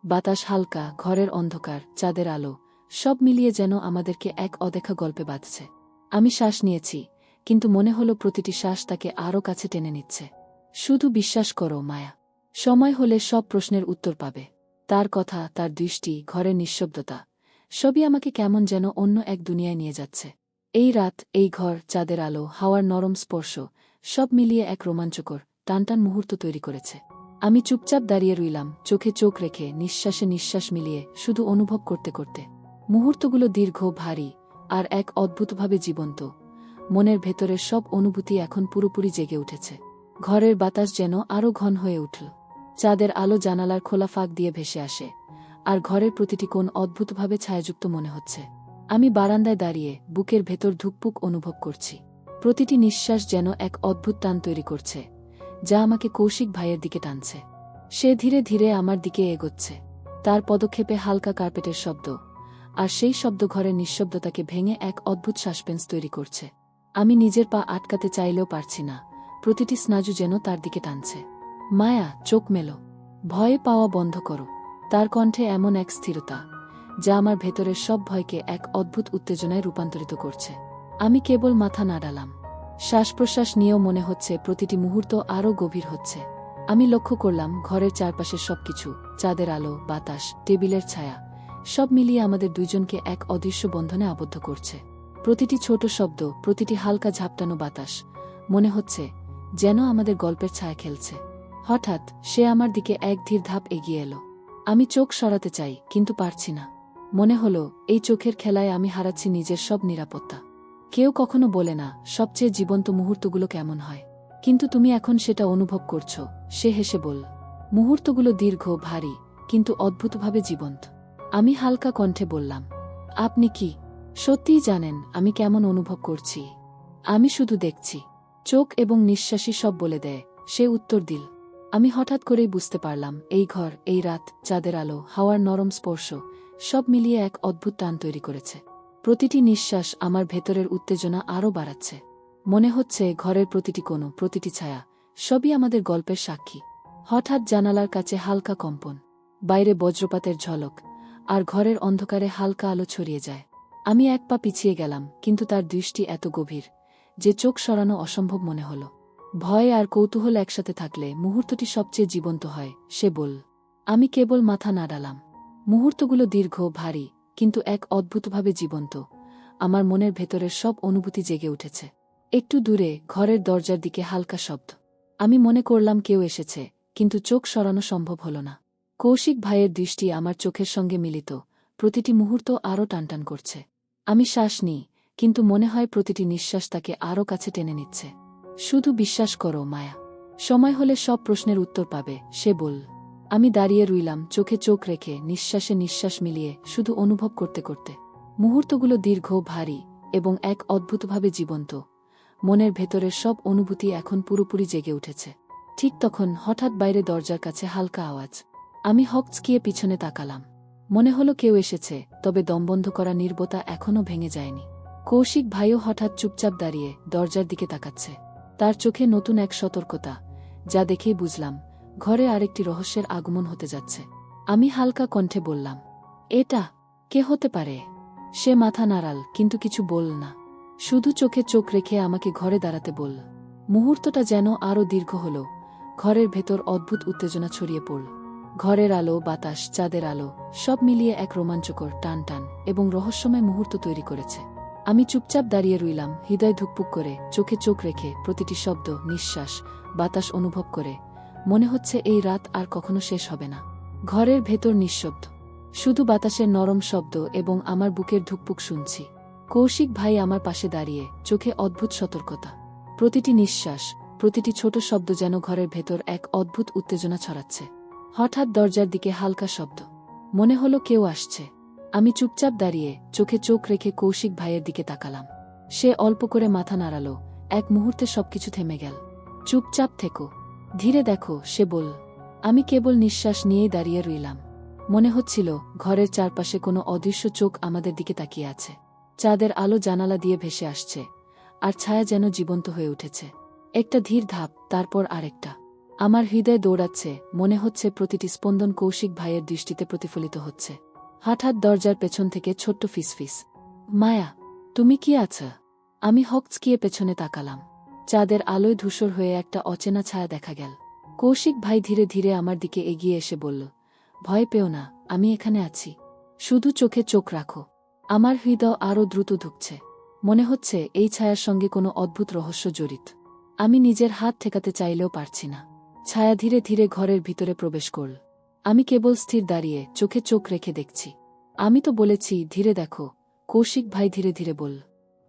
বাতাস হালকা, ঘরের অন্ধকার, চাঁদের আলো, সব মিলিয়ে যেন আমাদেরকে এক অদেখা গল্পে বাঁধছে। আমি শ্বাস নিয়েছি, কিন্তু মনে হলো প্রতিটি শ্বাস তাকে আরও কাছে টেনে নিচ্ছে। শুধু বিশ্বাস করো মায়া, সময় হলে সব প্রশ্নের উত্তর পাবে। তার কথা, তার দৃষ্টি, ঘরের নিঃশব্দতা, সবই আমাকে কেমন যেন অন্য এক দুনিয়ায় নিয়ে যাচ্ছে। এই রাত, এই ঘর, চাঁদের আলো, হাওয়ার নরম স্পর্শ, সব মিলিয়ে এক রোমাঞ্চকর, টানটান মুহূর্ত তৈরি করেছে। আমি চুপচাপ দাঁড়িয়ে রইলাম, চোখে চোখ রেখে, নিঃশ্বাসে নিঃশ্বাস মিলিয়ে, শুধু অনুভব করতে করতে। মুহূর্তগুলো দীর্ঘ, ভারী, আর এক অদ্ভুতভাবে জীবন্ত। মনের ভেতরের সব অনুভূতি এখন পুরোপুরি জেগে উঠেছে। ঘরের বাতাস যেন আরও ঘন হয়ে উঠল। চাঁদের আলো জানালার খোলা ফাঁক দিয়ে ভেসে আসে, আর ঘরের প্রতিটি কোণ অদ্ভুতভাবে ছায়াযুক্ত মনে হচ্ছে। আমি বারান্দায় দাঁড়িয়ে বুকের ভেতর ধুকপুক অনুভব করছি। প্রতিটি নিঃশ্বাস যেন এক অদ্ভুত টান তৈরি করছে, যা আমাকে কৌশিক ভাইয়ের দিকে টানছে। সে ধীরে ধীরে আমার দিকে এগোচ্ছে, তার পদক্ষেপে হালকা কার্পেটের শব্দ, আর সেই শব্দ ঘরের নিঃশব্দতাকে ভেঙে এক অদ্ভুত সাসপেন্স তৈরি করছে। আমি নিজের পা আটকাতে চাইলেও পারছি না, প্রতিটি স্নায়ু যেন তার দিকে টানছে। মায়া, চোখ মেলো। ভয়ে পাওয়া বন্ধ করো। তার কণ্ঠে এমন এক স্থিরতা যা আমার ভেতরের সব ভয়কে এক অদ্ভুত উত্তেজনায় রূপান্তরিত করছে। আমি কেবল মাথা নাড়ালাম। শ্বাস প্রশ্বাস নিয়েও মনে হচ্ছে প্রতিটি মুহূর্ত আরও গভীর হচ্ছে। আমি লক্ষ্য করলাম ঘরের চারপাশের সবকিছু, চাঁদের আলো, বাতাস, টেবিলের ছায়া, সব মিলিয়ে আমাদের দুইজনকে এক অদৃশ্য বন্ধনে আবদ্ধ করছে। প্রতিটি ছোট শব্দ, প্রতিটি হালকা ঝাপটানো বাতাস, মনে হচ্ছে যেন আমাদের গল্পের ছায়া খেলছে। হঠাৎ সে আমার দিকে এক ধীর ধাপ এগিয়ে এলো। আমি চোখ সরাতে চাই, কিন্তু পারছি না। মনে হলো এই চোখের খেলায় আমি হারাচ্ছি নিজের সব নিরাপত্তা। কেউ কখনো বলে না সবচেয়ে জীবন্ত মুহূর্তগুলো কেমন হয়, কিন্তু তুমি এখন সেটা অনুভব করছো। সে হেসে বলল, মুহূর্তগুলো দীর্ঘ, ভারী, কিন্তু অদ্ভুতভাবে জীবন্ত। আমি হালকা কণ্ঠে বললাম, আপনি কি সত্যিই জানেন আমি কেমন অনুভব করছি? আমি শুধু দেখছি। চোখ এবং নিঃশ্বাসই সব বলে দেয়, সে উত্তর দিল। আমি হঠাৎ করেই বুঝতে পারলাম এই ঘর, এই রাত, চাঁদের আলো, হাওয়ার নরম স্পর্শ, সব মিলিয়ে এক অদ্ভুত টান তৈরি করেছে। প্রতিটি নিঃশ্বাস আমার ভেতরের উত্তেজনা আরও বাড়াচ্ছে। মনে হচ্ছে ঘরের প্রতিটি কোণ, প্রতিটি ছায়া, সবই আমাদের গল্পের সাক্ষী। হঠাৎ জানালার কাছে হালকা কম্পন, বাইরে বজ্রপাতের ঝলক, আর ঘরের অন্ধকারে হালকা আলো ছড়িয়ে যায়। আমি এক পা পিছিয়ে গেলাম, কিন্তু তার দৃষ্টি এত গভীর যে চোখ সরানো অসম্ভব মনে হল। ভয় আর কৌতূহল একসাথে থাকলে মুহূর্তটি সবচেয়ে জীবন্ত হয়, সে বলল। আমি কেবল মাথা নাড়ালাম। মুহূর্তগুলো দীর্ঘ, ভারী, কিন্তু এক অদ্ভুতভাবে জীবন্ত। আমার মনের ভেতরের সব অনুভূতি জেগে উঠেছে। একটু দূরে ঘরের দরজার দিকে হালকা শব্দ। আমি মনে করলাম কেউ এসেছে, কিন্তু চোখ সরানো সম্ভব হল না। কৌশিক ভাইয়ের দৃষ্টি আমার চোখের সঙ্গে মিলিত, প্রতিটি মুহূর্ত আরও টানটান করছে। আমি শ্বাস নিই, কিন্তু মনে হয় প্রতিটি নিঃশ্বাস তাকে আরও কাছে টেনে নিচ্ছে। শুধু বিশ্বাস করো মায়া, সময় হলে সব প্রশ্নের উত্তর পাবে, সে বলল। আমি দাঁড়িয়ে রইলাম, চোখে চোখ রেখে, নিঃশ্বাসে নিঃশ্বাস মিলিয়ে, শুধু অনুভব করতে করতে। মুহূর্তগুলো দীর্ঘ, ভারী, এবং এক অদ্ভুতভাবে জীবন্ত। মনের ভেতরের সব অনুভূতি এখন পুরোপুরি জেগে উঠেছে। ঠিক তখন হঠাৎ বাইরে দরজার কাছে হালকা আওয়াজ। আমি হকচকিয়ে পিছনে তাকালাম। মনে হলো কেউ এসেছে, তবে দমবন্ধ করা নীরবতা এখনও ভেঙে যায়নি। কৌশিক ভাইও হঠাৎ চুপচাপ দাঁড়িয়ে দরজার দিকে তাকাচ্ছে। তার চোখে নতুন এক সতর্কতা, যা দেখেই বুঝলাম ঘরে আরেকটি রহস্যের আগমন হতে যাচ্ছে। আমি হালকা কণ্ঠে বললাম, এটা কে হতে পারে? সে মাথা নাড়াল, কিন্তু কিছু বলল না। শুধু চোখে চোখ রেখে আমাকে ঘরে দাঁড়াতে বলল। মুহূর্তটা যেন আরও দীর্ঘ হল। ঘরের ভেতর অদ্ভুত উত্তেজনা ছড়িয়ে পড়ল। ঘরের আলো, বাতাস, চাঁদের আলো, সব মিলিয়ে এক রোমাঞ্চকর, টান টান এবং রহস্যময় মুহূর্ত তৈরি করেছে। আমি চুপচাপ দাঁড়িয়ে রইলাম, হৃদয় ধুকপুক করে, চোখে চোখ রেখে, প্রতিটি শব্দ, নিঃশ্বাস, বাতাস অনুভব করে। মনে হচ্ছে এই রাত আর কখনো শেষ হবে না। ঘরের ভেতর নিঃশব্দ, শুধু বাতাসের নরম শব্দ এবং আমার বুকের ধুকপুক শুনছি। কৌশিক ভাই আমার পাশে দাঁড়িয়ে, চোখে অদ্ভুত সতর্কতা। প্রতিটি নিঃশ্বাস, প্রতিটি ছোট শব্দ যেন ঘরের ভেতর এক অদ্ভুত উত্তেজনা ছড়াচ্ছে। হঠাৎ দরজার দিকে হালকা শব্দ। মনে হলো কেউ আসছে। আমি চুপচাপ দাঁড়িয়ে, চোখে চোখ রেখে কৌশিক ভাইয়ের দিকে তাকালাম। সে অল্প করে মাথা নাড়ালো। এক মুহূর্তে সবকিছু থেমে গেল। চুপচাপ থেকো, ধীরে দেখো, সে বলল। আমি কেবল নিঃশ্বাস নিয়েই দাঁড়িয়ে রইলাম। মনে হচ্ছিল ঘরের চারপাশে কোনো অদৃশ্য চোখ আমাদের দিকে তাকিয়ে আছে। চাঁদের আলো জানালা দিয়ে ভেসে আসছে, আর ছায়া যেন জীবন্ত হয়ে উঠেছে। একটা ধীর ধাপ, তারপর আরেকটা। আমার হৃদয় দৌড়াচ্ছে, মনে হচ্ছে প্রতিটি স্পন্দন কৌশিক ভাইয়ের দৃষ্টিতে প্রতিফলিত হচ্ছে। হঠাৎ দরজার পেছন থেকে ছোট্ট ফিসফিস, মায়া, তুমি কি আছো? আমি হকচকিয়ে পেছনে তাকালাম। চাঁদের আলোয় ধূসর হয়ে একটা অচেনা ছায়া দেখা গেল। কৌশিক ভাই ধীরে ধীরে আমার দিকে এগিয়ে এসে বলল, ভয় পেও না, আমি এখানে আছি। শুধু চোখে চোখ রাখো। আমার হৃদয় আরও দ্রুত ধুকছে। মনে হচ্ছে এই ছায়ার সঙ্গে কোনো অদ্ভুত রহস্য জড়িত। আমি নিজের হাত ঠেকাতে চাইলেও পারছি না। ছায়া ধীরে ধীরে ঘরের ভিতরে প্রবেশ করল। আমি কেবল স্থির দাঁড়িয়ে, চোখে চোখ রেখে দেখছি। আমি তো বলেছি ধীরে দেখো, কৌশিক ভাই ধীরে ধীরে বলল।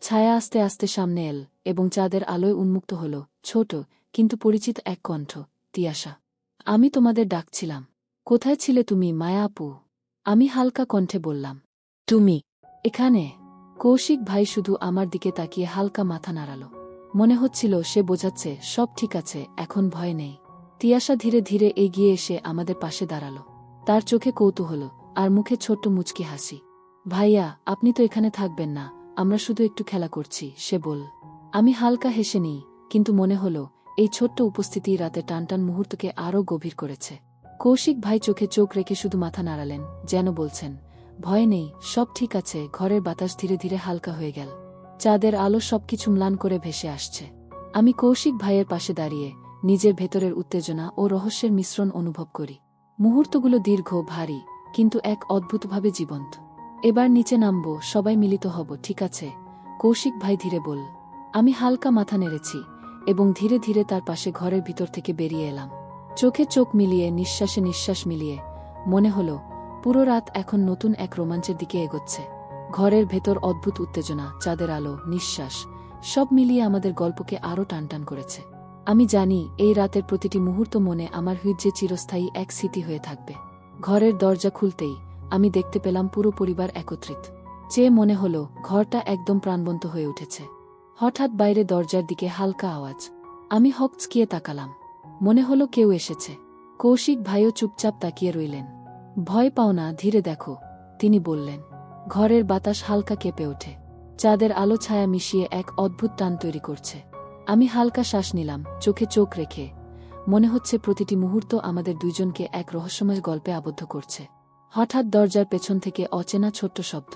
ছায়া আস্তে আস্তে সামনে এল, এবং চাঁদের আলোয় উন্মুক্ত হল ছোট কিন্তু পরিচিত এক কণ্ঠ, তিয়াশা। আমি তোমাদের ডাকছিলাম। কোথায় ছিলে তুমি, মায়া আপু? আমি হালকা কণ্ঠে বললাম। তুমি এখানে? কৌশিক ভাই শুধু আমার দিকে তাকিয়ে হালকা মাথা নাড়াল। মনে হচ্ছিল সে বোঝাচ্ছে সব ঠিক আছে, এখন ভয় নেই। তিয়াশা ধীরে ধীরে এগিয়ে এসে আমাদের পাশে দাঁড়াল। তার চোখে কৌতূহল, আর মুখে ছোট্ট মুচকি হাসি। ভাইয়া, আপনি তো এখানে থাকবেন না, আমরা শুধু একটু খেলা করছি, সে বলল। আমি হালকা হেসে নিই, কিন্তু মনে হলো এই ছোট্ট উপস্থিতি রাতে টানটান মুহূর্তকে আরও গভীর করেছে। কৌশিক ভাই চোখে চোখ রেখে শুধু মাথা নাড়ালেন, যেন বলছেন, ভয় নেই, সব ঠিক আছে। ঘরের বাতাস ধীরে ধীরে হালকা হয়ে গেল। চাঁদের আলো সবকিছু ম্লান করে ভেসে আসছে। আমি কৌশিক ভাইয়ের পাশে দাঁড়িয়ে নিজের ভেতরের উত্তেজনা ও রহস্যের মিশ্রণ অনুভব করি। মুহূর্তগুলো দীর্ঘ, ভারী, কিন্তু এক অদ্ভুতভাবে জীবন্ত। এবার নিচে নামব, সবাই মিলিত হব, ঠিক আছে? কৌশিক ভাই ধীরে বলল। আমি হালকা মাথা নেড়েছি এবং ধীরে ধীরে তার পাশে ঘরের ভিতর থেকে বেরিয়ে এলাম। চোখে চোখ মিলিয়ে, নিঃশ্বাসে নিঃশ্বাস মিলিয়ে মনে হলো পুরো রাত এখন নতুন এক রোমাঞ্চের দিকে এগোচ্ছে। ঘরের ভেতর অদ্ভুত উত্তেজনা, চাঁদের আলো, নিঃশ্বাস, সব মিলিয়ে আমাদের গল্পকে আরও টানটান করেছে। আমি জানি এই রাতের প্রতিটি মুহূর্ত মনে আমার হৃদয়ে চিরস্থায়ী এক স্মৃতি হয়ে থাকবে। ঘরের দরজা খুলতেই আমি দেখতে পেলাম পুরো পরিবার একত্রিত। চেয়ে মনে হলো ঘরটা একদম প্রাণবন্ত হয়ে উঠেছে। হঠাৎ বাইরে দরজার দিকে হালকা আওয়াজ। আমি হকচকিয়ে তাকালাম। মনে হলো কেউ এসেছে। কৌশিক ভাইও চুপচাপ তাকিয়ে রইলেন। ভয় পাও না, ধীরে দেখো, তিনি বললেন। ঘরের বাতাস হালকা কেঁপে ওঠে। চাঁদের আলো ছায়া মিশিয়ে এক অদ্ভুত টান তৈরি করছে। আমি হালকা শ্বাস নিলাম, চোখে চোখ রেখে। মনে হচ্ছে প্রতিটি মুহূর্ত আমাদের দুইজনকে এক রহস্যময় গল্পে আবদ্ধ করছে। হঠাৎ দরজার পেছন থেকে অচেনা ছোট্ট শব্দ।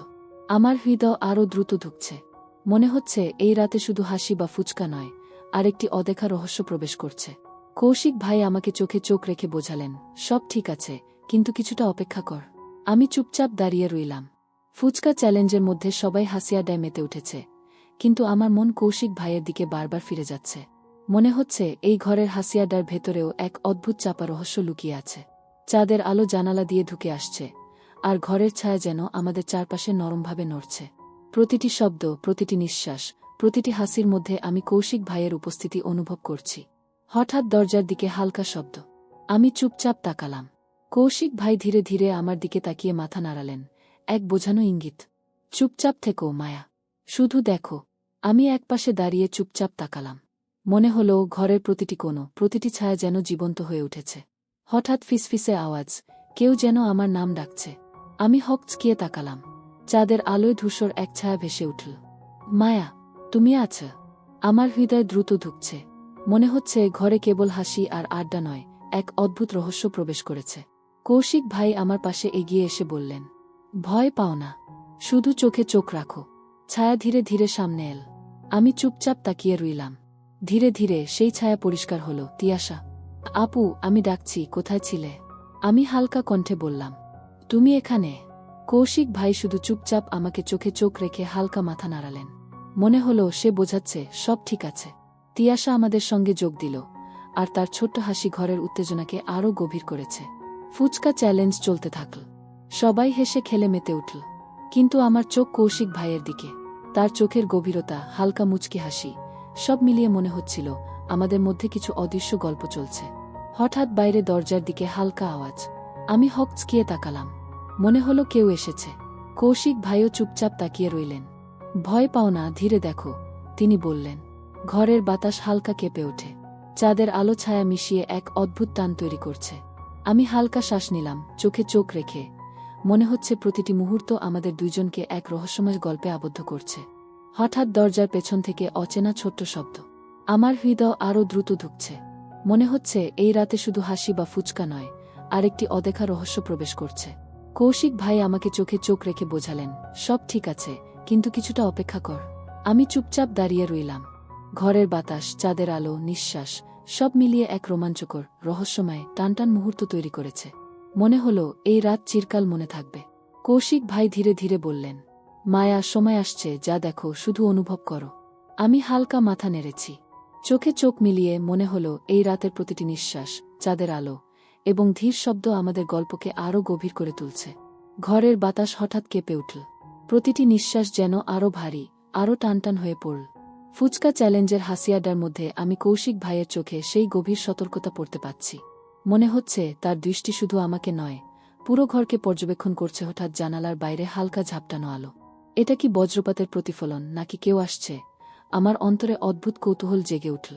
আমার হৃদয় আরও দ্রুত ধুকছে। মনে হচ্ছে এই রাতে শুধু হাসি বা ফুচকা নয়, আরেকটি অদেখা রহস্য প্রবেশ করছে। কৌশিক ভাই আমাকে চোখে চোখ রেখে বোঝালেন, সব ঠিক আছে, কিন্তু কিছুটা অপেক্ষা কর। আমি চুপচাপ দাঁড়িয়ে রইলাম। ফুচকা চ্যালেঞ্জের মধ্যে সবাই হাসি আড্ডায় মেতে উঠেছে, কিন্তু আমার মন কৌশিক ভাইয়ের দিকে বারবার ফিরে যাচ্ছে। মনে হচ্ছে এই ঘরের হাসি আড্ডার ভেতরেও এক অদ্ভুত চাপা রহস্য লুকিয়ে আছে। চাঁদের আলো জানালা দিয়ে ঢুকে আসছে, আর ঘরের ছায়া যেন আমাদের চারপাশে নরমভাবে নড়ছে। প্রতিটি শব্দ, প্রতিটি নিঃশ্বাস, প্রতিটি হাসির মধ্যে আমি কৌশিক ভাইয়ের উপস্থিতি অনুভব করছি। হঠাৎ দরজার দিকে হালকা শব্দ। আমি চুপচাপ তাকালাম। কৌশিক ভাই ধীরে ধীরে আমার দিকে তাকিয়ে মাথা নাড়ালেন, এক বোঝানো ইঙ্গিত। চুপচাপ থেকো মায়া, শুধু দেখো। আমি একপাশে দাঁড়িয়ে চুপচাপ তাকালাম। মনে হলো ঘরের প্রতিটি কোণ, প্রতিটি ছায়া যেন জীবন্ত হয়ে উঠেছে। হঠাৎ ফিসফিসে আওয়াজ, কেউ যেন আমার নাম ডাকছে। আমি হকচকিয়ে তাকালাম। চাঁদের আলোয় ধূসর এক ছায়া ভেসে উঠল। মায়া, তুমি আছো? আমার হৃদয় দ্রুত ধুকছে। মনে হচ্ছে ঘরে কেবল হাসি আর আড্ডা নয়, এক অদ্ভুত রহস্য প্রবেশ করেছে। কৌশিক ভাই আমার পাশে এগিয়ে এসে বললেন, ভয় পাও না, শুধু চোখে চোখ রাখো। ছায়া ধীরে ধীরে সামনে এল। আমি চুপচাপ তাকিয়ে রইলাম। ধীরে ধীরে সেই ছায়া পরিষ্কার হলো। তিয়াশা, আপু, আমি ডাকছি, কোথায় ছিলে? আমি হালকা কণ্ঠে বললাম, তুমি এখানে? কৌশিক ভাই শুধু চুপচাপ আমাকে চোখে চোখ রেখে হালকা মাথা নাড়ালেন। মনে হলো সে বোঝাচ্ছে সব ঠিক আছে। তিয়াশা আমাদের সঙ্গে যোগ দিল, আর তার ছোট্ট হাসি ঘরের উত্তেজনাকে আরও গভীর করেছে। ফুচকা চ্যালেঞ্জ চলতে থাকল। সবাই হেসে খেলে মেতে উঠল, কিন্তু আমার চোখ কৌশিক ভাইয়ের দিকে। তার চোখের গভীরতা, হালকা মুচকি হাসি, সব মিলিয়ে মনে হচ্ছিল আমাদের মধ্যে কিছু অদৃশ্য গল্প চলছে। হঠাৎ বাইরে দরজার দিকে হালকা আওয়াজ। আমি হকচকিয়ে তাকালাম। মনে হলো কেউ এসেছে। কৌশিক ভাইও চুপচাপ তাকিয়ে রইলেন। ভয় পাও না, ধীরে দেখো, তিনি বললেন। ঘরের বাতাস হালকা কেঁপে ওঠে। চাঁদের আলো ছায়া মিশিয়ে এক অদ্ভুত টান তৈরি করছে। আমি হালকা শ্বাস নিলাম, চোখে চোখ রেখে। মনে হচ্ছে প্রতিটি মুহূর্ত আমাদের দুইজনকে এক রহস্যময় গল্পে আবদ্ধ করছে। হঠাৎ দরজার পেছন থেকে অচেনা ছোট্ট শব্দ। আমার হৃদয় আরও দ্রুত ধুকছে। মনে হচ্ছে এই রাতে শুধু হাসি বা ফুচকা নয়, আরেকটি অদেখা রহস্য প্রবেশ করছে। কৌশিক ভাই আমাকে চোখে চোখ রেখে বোঝালেন, সব ঠিক আছে, কিন্তু কিছুটা অপেক্ষা কর। আমি চুপচাপ দাঁড়িয়ে রইলাম। ঘরের বাতাস, চাঁদের আলো, নিঃশ্বাস, সব মিলিয়ে এক রোমাঞ্চকর, রহস্যময়, টানটান মুহূর্ত তৈরি করেছে। মনে হলো এই রাত চিরকাল মনে থাকবে। কৌশিক ভাই ধীরে ধীরে বললেন, মায়া, সময় আসছে, যা দেখো, শুধু অনুভব করো। আমি হালকা মাথা নেড়েছি। চোখে চোখ মিলিয়ে মনে হলো এই রাতের প্রতিটি নিঃশ্বাস, চাঁদের আলো এবং ধীর শব্দ আমাদের গল্পকে আরও গভীর করে তুলছে। ঘরের বাতাস হঠাৎ কেঁপে উঠল। প্রতিটি নিঃশ্বাস যেন আরও ভারী, আরও টানটান হয়ে পড়ল। ফুচকা চ্যালেঞ্জের হাসিয়াডার মধ্যে আমি কৌশিক ভাইয়ের চোখে সেই গভীর সতর্কতা পড়তে পাচ্ছি। মনে হচ্ছে তার দৃষ্টি শুধু আমাকে নয়, পুরো ঘরকে পর্যবেক্ষণ করছে। হঠাৎ জানালার বাইরে হালকা ঝাপটানো আলো। এটা কি বজ্রপাতের প্রতিফলন, নাকি কেউ আসছে? আমার অন্তরে অদ্ভুত কৌতূহল জেগে উঠল।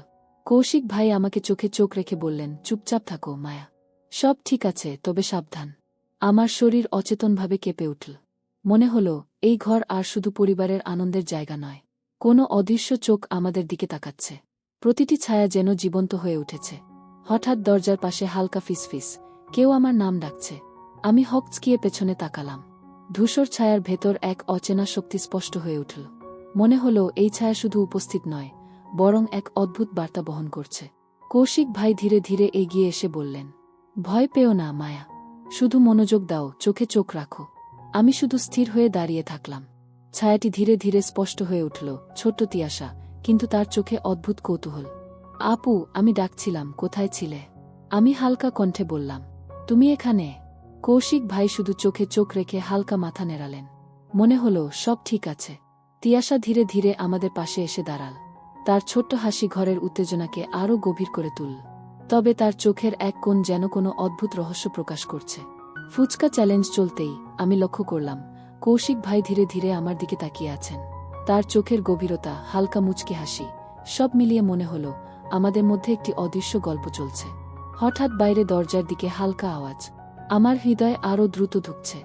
কৌশিক ভাই আমাকে চোখে চোখ রেখে বললেন, চুপচাপ থাকো মায়া, সব ঠিক আছে, তবে সাবধান। আমার শরীর অচেতনভাবে কেঁপে উঠল। মনে হলো এই ঘর আর শুধু পরিবারের আনন্দের জায়গা নয়, কোনো অদৃশ্য চোখ আমাদের দিকে তাকাচ্ছে। প্রতিটি ছায়া যেন জীবন্ত হয়ে উঠেছে। হঠাৎ দরজার পাশে হালকা ফিসফিস, কেউ আমার নাম ডাকছে। আমি হকচকিয়ে পেছনে তাকালাম। ধূসর ছায়ার ভেতর এক অচেনা শক্তি স্পষ্ট হয়ে উঠল। মনে হলো এই ছায়া শুধু উপস্থিত নয়, বরং এক অদ্ভুত বার্তা বহন করছে। কৌশিক ভাই ধীরে ধীরে এগিয়ে এসে বললেন, ভয় পেও না মায়া, শুধু মনোযোগ দাও, চোখে চোখ রাখো। আমি শুধু স্থির হয়ে দাঁড়িয়ে থাকলাম। ছায়াটি ধীরে ধীরে স্পষ্ট হয়ে উঠল, ছোট্ট তিয়াশা, কিন্তু তার চোখে অদ্ভুত কৌতূহল। আপু, আমি ডাকছিলাম, কোথায় ছিলে? আমি হালকা কণ্ঠে বললাম, তুমি এখানে? কৌশিক ভাই শুধু চোখে চোখ রেখে হালকা মাথা নেড়ালেন। মনে হলো সব ঠিক আছে। তিয়াশা ধীরে ধীরে আমাদের পাশে এসে দাঁড়াল। তার ছোট্ট হাসি ঘরের উত্তেজনাকে আরও গভীর করে তুলল। তবে তার চোখের এক কোণ যেন কোনো অদ্ভুত রহস্য প্রকাশ করছে। ফুচকা চ্যালেঞ্জ চলতেই আমি লক্ষ্য করলাম, কৌশিক ভাই ধীরে ধীরে আমার দিকে তাকিয়ে আছেন। তার চোখের গভীরতা, হালকা মুচকি হাসি, সব মিলিয়ে মনে হলো আমাদের মধ্যে একটি অদৃশ্য গল্প চলছে। হঠাৎ বাইরে দরজার দিকে হালকা আওয়াজ। আমার হৃদয় আরও দ্রুত ধুকছে।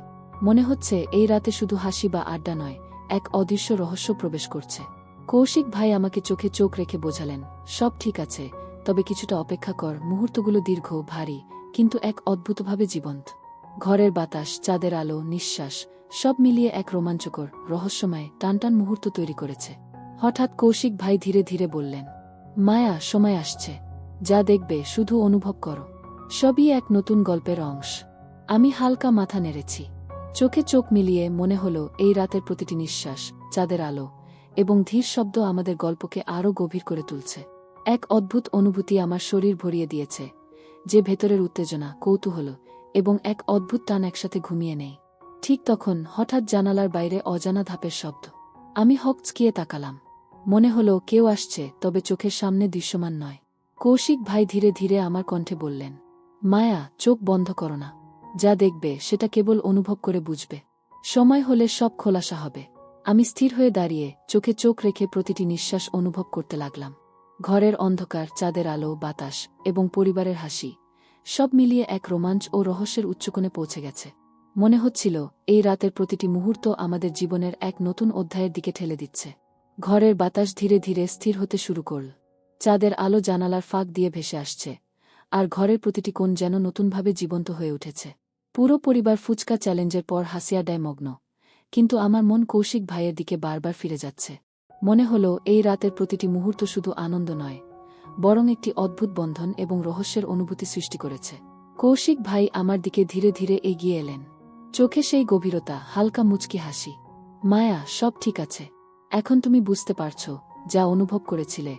মনে হচ্ছে এই রাতে শুধু হাসি বা আড্ডা নয়, এক অদৃশ্য রহস্য প্রবেশ করছে। কৌশিক ভাই আমাকে চোখে চোখ রেখে বোঝালেন, সব ঠিক আছে, তবে কিছুটা অপেক্ষা কর। মুহূর্তগুলো দীর্ঘ, ভারী, কিন্তু এক অদ্ভুতভাবে জীবন্ত। ঘরের বাতাস, চাঁদের আলো, নিঃশ্বাস, সব মিলিয়ে এক রোমাঞ্চকর, রহস্যময়, টানটান মুহূর্ত তৈরি করেছে। হঠাৎ কৌশিক ভাই ধীরে ধীরে বললেন, মায়া, সময় আসছে, যা দেখবে শুধু অনুভব করো। সবই এক নতুন গল্পের অংশ। আমি হালকা মাথা নেড়েছি। চোখে চোখ মিলিয়ে মনে হলো এই রাতের প্রতিটি নিঃশ্বাস, চাঁদের আলো এবং ধীর শব্দ আমাদের গল্পকে আরও গভীর করে তুলছে। এক অদ্ভুত অনুভূতি আমার শরীর ভরিয়ে দিয়েছে, যে ভেতরের উত্তেজনা, কৌতূহল এবং এক অদ্ভুত টান একসাথে ঘুমিয়ে নেই। ঠিক তখন হঠাৎ জানালার বাইরে অজানা ধাপের শব্দ। আমি হকচকিয়ে তাকালাম। মনে হলো কেউ আসছে, তবে চোখের সামনে দৃশ্যমান নয়। কৌশিক ভাই ধীরে ধীরে আমার কণ্ঠে বললেন, মায়া, চোখ বন্ধ করো না। যা দেখবে সেটা কেবল অনুভব করে বুঝবে। সময় হলে সব খোলাসা হবে। আমি স্থির হয়ে দাঁড়িয়ে চোখে চোখ রেখে প্রতিটি নিঃশ্বাস অনুভব করতে লাগলাম। ঘরের অন্ধকার, চাঁদের আলো, বাতাস এবং পরিবারের হাসি, সব মিলিয়ে এক রোমাঞ্চ ও রহস্যের উচ্চকোণে পৌঁছে গেছে। মনে হচ্ছিল এই রাতের প্রতিটি মুহূর্ত আমাদের জীবনের এক নতুন অধ্যায়ের দিকে ঠেলে দিচ্ছে। ঘরের বাতাস ধীরে ধীরে স্থির হতে শুরু করল। চাঁদের আলো জানালার ফাঁক দিয়ে ভেসে আসছে, আর ঘরের প্রতিটি কোণ যেন নতুনভাবে জীবন্ত হয়ে উঠেছে। পুরো পরিবার ফুচকা চ্যালেঞ্জের পর হাসি আড্ডায় মগ্ন, কিন্তু আমার মন কৌশিক ভাইয়ের দিকে বারবার ফিরে যাচ্ছে। মনে হলো এই রাতের প্রতিটি মুহূর্ত শুধু আনন্দ নয়, বরং একটি অদ্ভুত বন্ধন এবং রহস্যের অনুভূতি সৃষ্টি করেছে। কৌশিক ভাই আমার দিকে ধীরে ধীরে এগিয়ে এলেন। চোখে সেই গভীরতা, হালকা মুচকি হাসি। মায়া, সব ঠিক আছে। এখন তুমি বুঝতে পারছ, যা অনুভব করেছিলে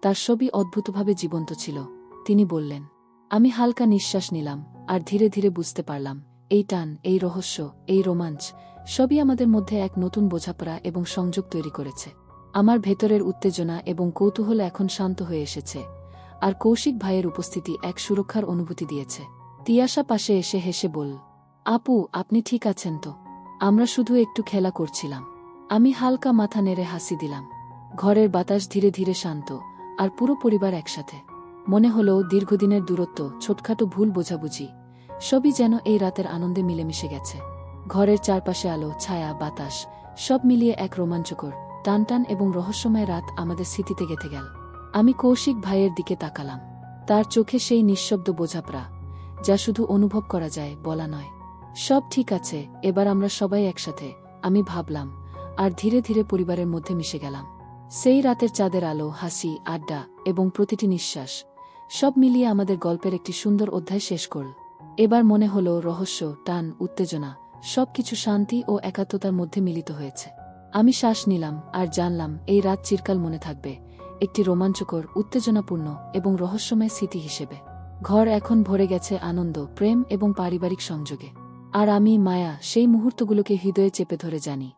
তার সবই অদ্ভুতভাবে জীবন্ত ছিল, তিনি বললেন। আমি হালকা নিঃশ্বাস নিলাম, আর ধীরে ধীরে বুঝতে পারলাম এই টান, এই রহস্য, এই রোমাঞ্চ সবই আমাদের মধ্যে এক নতুন বোঝাপড়া এবং সংযোগ তৈরি করেছে। আমার ভেতরের উত্তেজনা এবং কৌতূহল এখন শান্ত হয়ে এসেছে, আর কৌশিক ভাইয়ের উপস্থিতি এক সুরক্ষার অনুভূতি দিয়েছে। তিয়াশা পাশে এসে হেসে বলল, আপু, আপনি ঠিক আছেন তো? আমরা শুধু একটু খেলা করছিলাম। আমি হালকা মাথা নেড়ে হাসি দিলাম। ঘরের বাতাস ধীরে ধীরে শান্ত, আর পুরো পরিবার একসাথে। মনে হলো দীর্ঘদিনের দূরত্ব, ছোটখাটো ভুল বোঝাবুঝি, সবই যেন এই রাতের আনন্দে মিলেমিশে গেছে। ঘরের চারপাশে আলো, ছায়া, বাতাস সব মিলিয়ে এক রোমাঞ্চকর, টানটান এবং রহস্যময় রাত আমাদের স্মৃতিতে গেঁথে গেল। আমি কৌশিক ভাইয়ের দিকে তাকালাম। তার চোখে সেই নিঃশব্দ বোঝাপড়া, যা শুধু অনুভব করা যায়, বলা নয়। সব ঠিক আছে, এবার আমরা সবাই একসাথে, আমি ভাবলাম, আর ধীরে ধীরে পরিবারের মধ্যে মিশে গেলাম। সেই রাতের চাঁদের আলো, হাসি, আড্ডা এবং প্রতিটি নিঃশ্বাস সব মিলিয়ে আমাদের গল্পের একটি সুন্দর অধ্যায় শেষ করল। এবার মনে হলো রহস্য, টান, উত্তেজনা সবকিছু শান্তি ও একাত্মতার মধ্যে মিলিত হয়েছে। আমি শ্বাস নিলাম, আর জানলাম এই রাত চিরকাল মনে থাকবে, একটি রোমাঞ্চকর, উত্তেজনাপূর্ণ এবং রহস্যময় স্মৃতি হিসেবে। ঘর এখন ভরে গেছে আনন্দ, প্রেম এবং পারিবারিক সংযোগে। আর আমি, মায়া, সেই মুহূর্তগুলোকে হৃদয়ে চেপে ধরে জানি,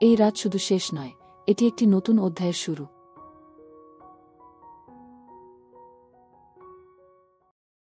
এই রাত শুধু শেষ নয়, এটি একটি নতুন অধ্যায়ের শুরু।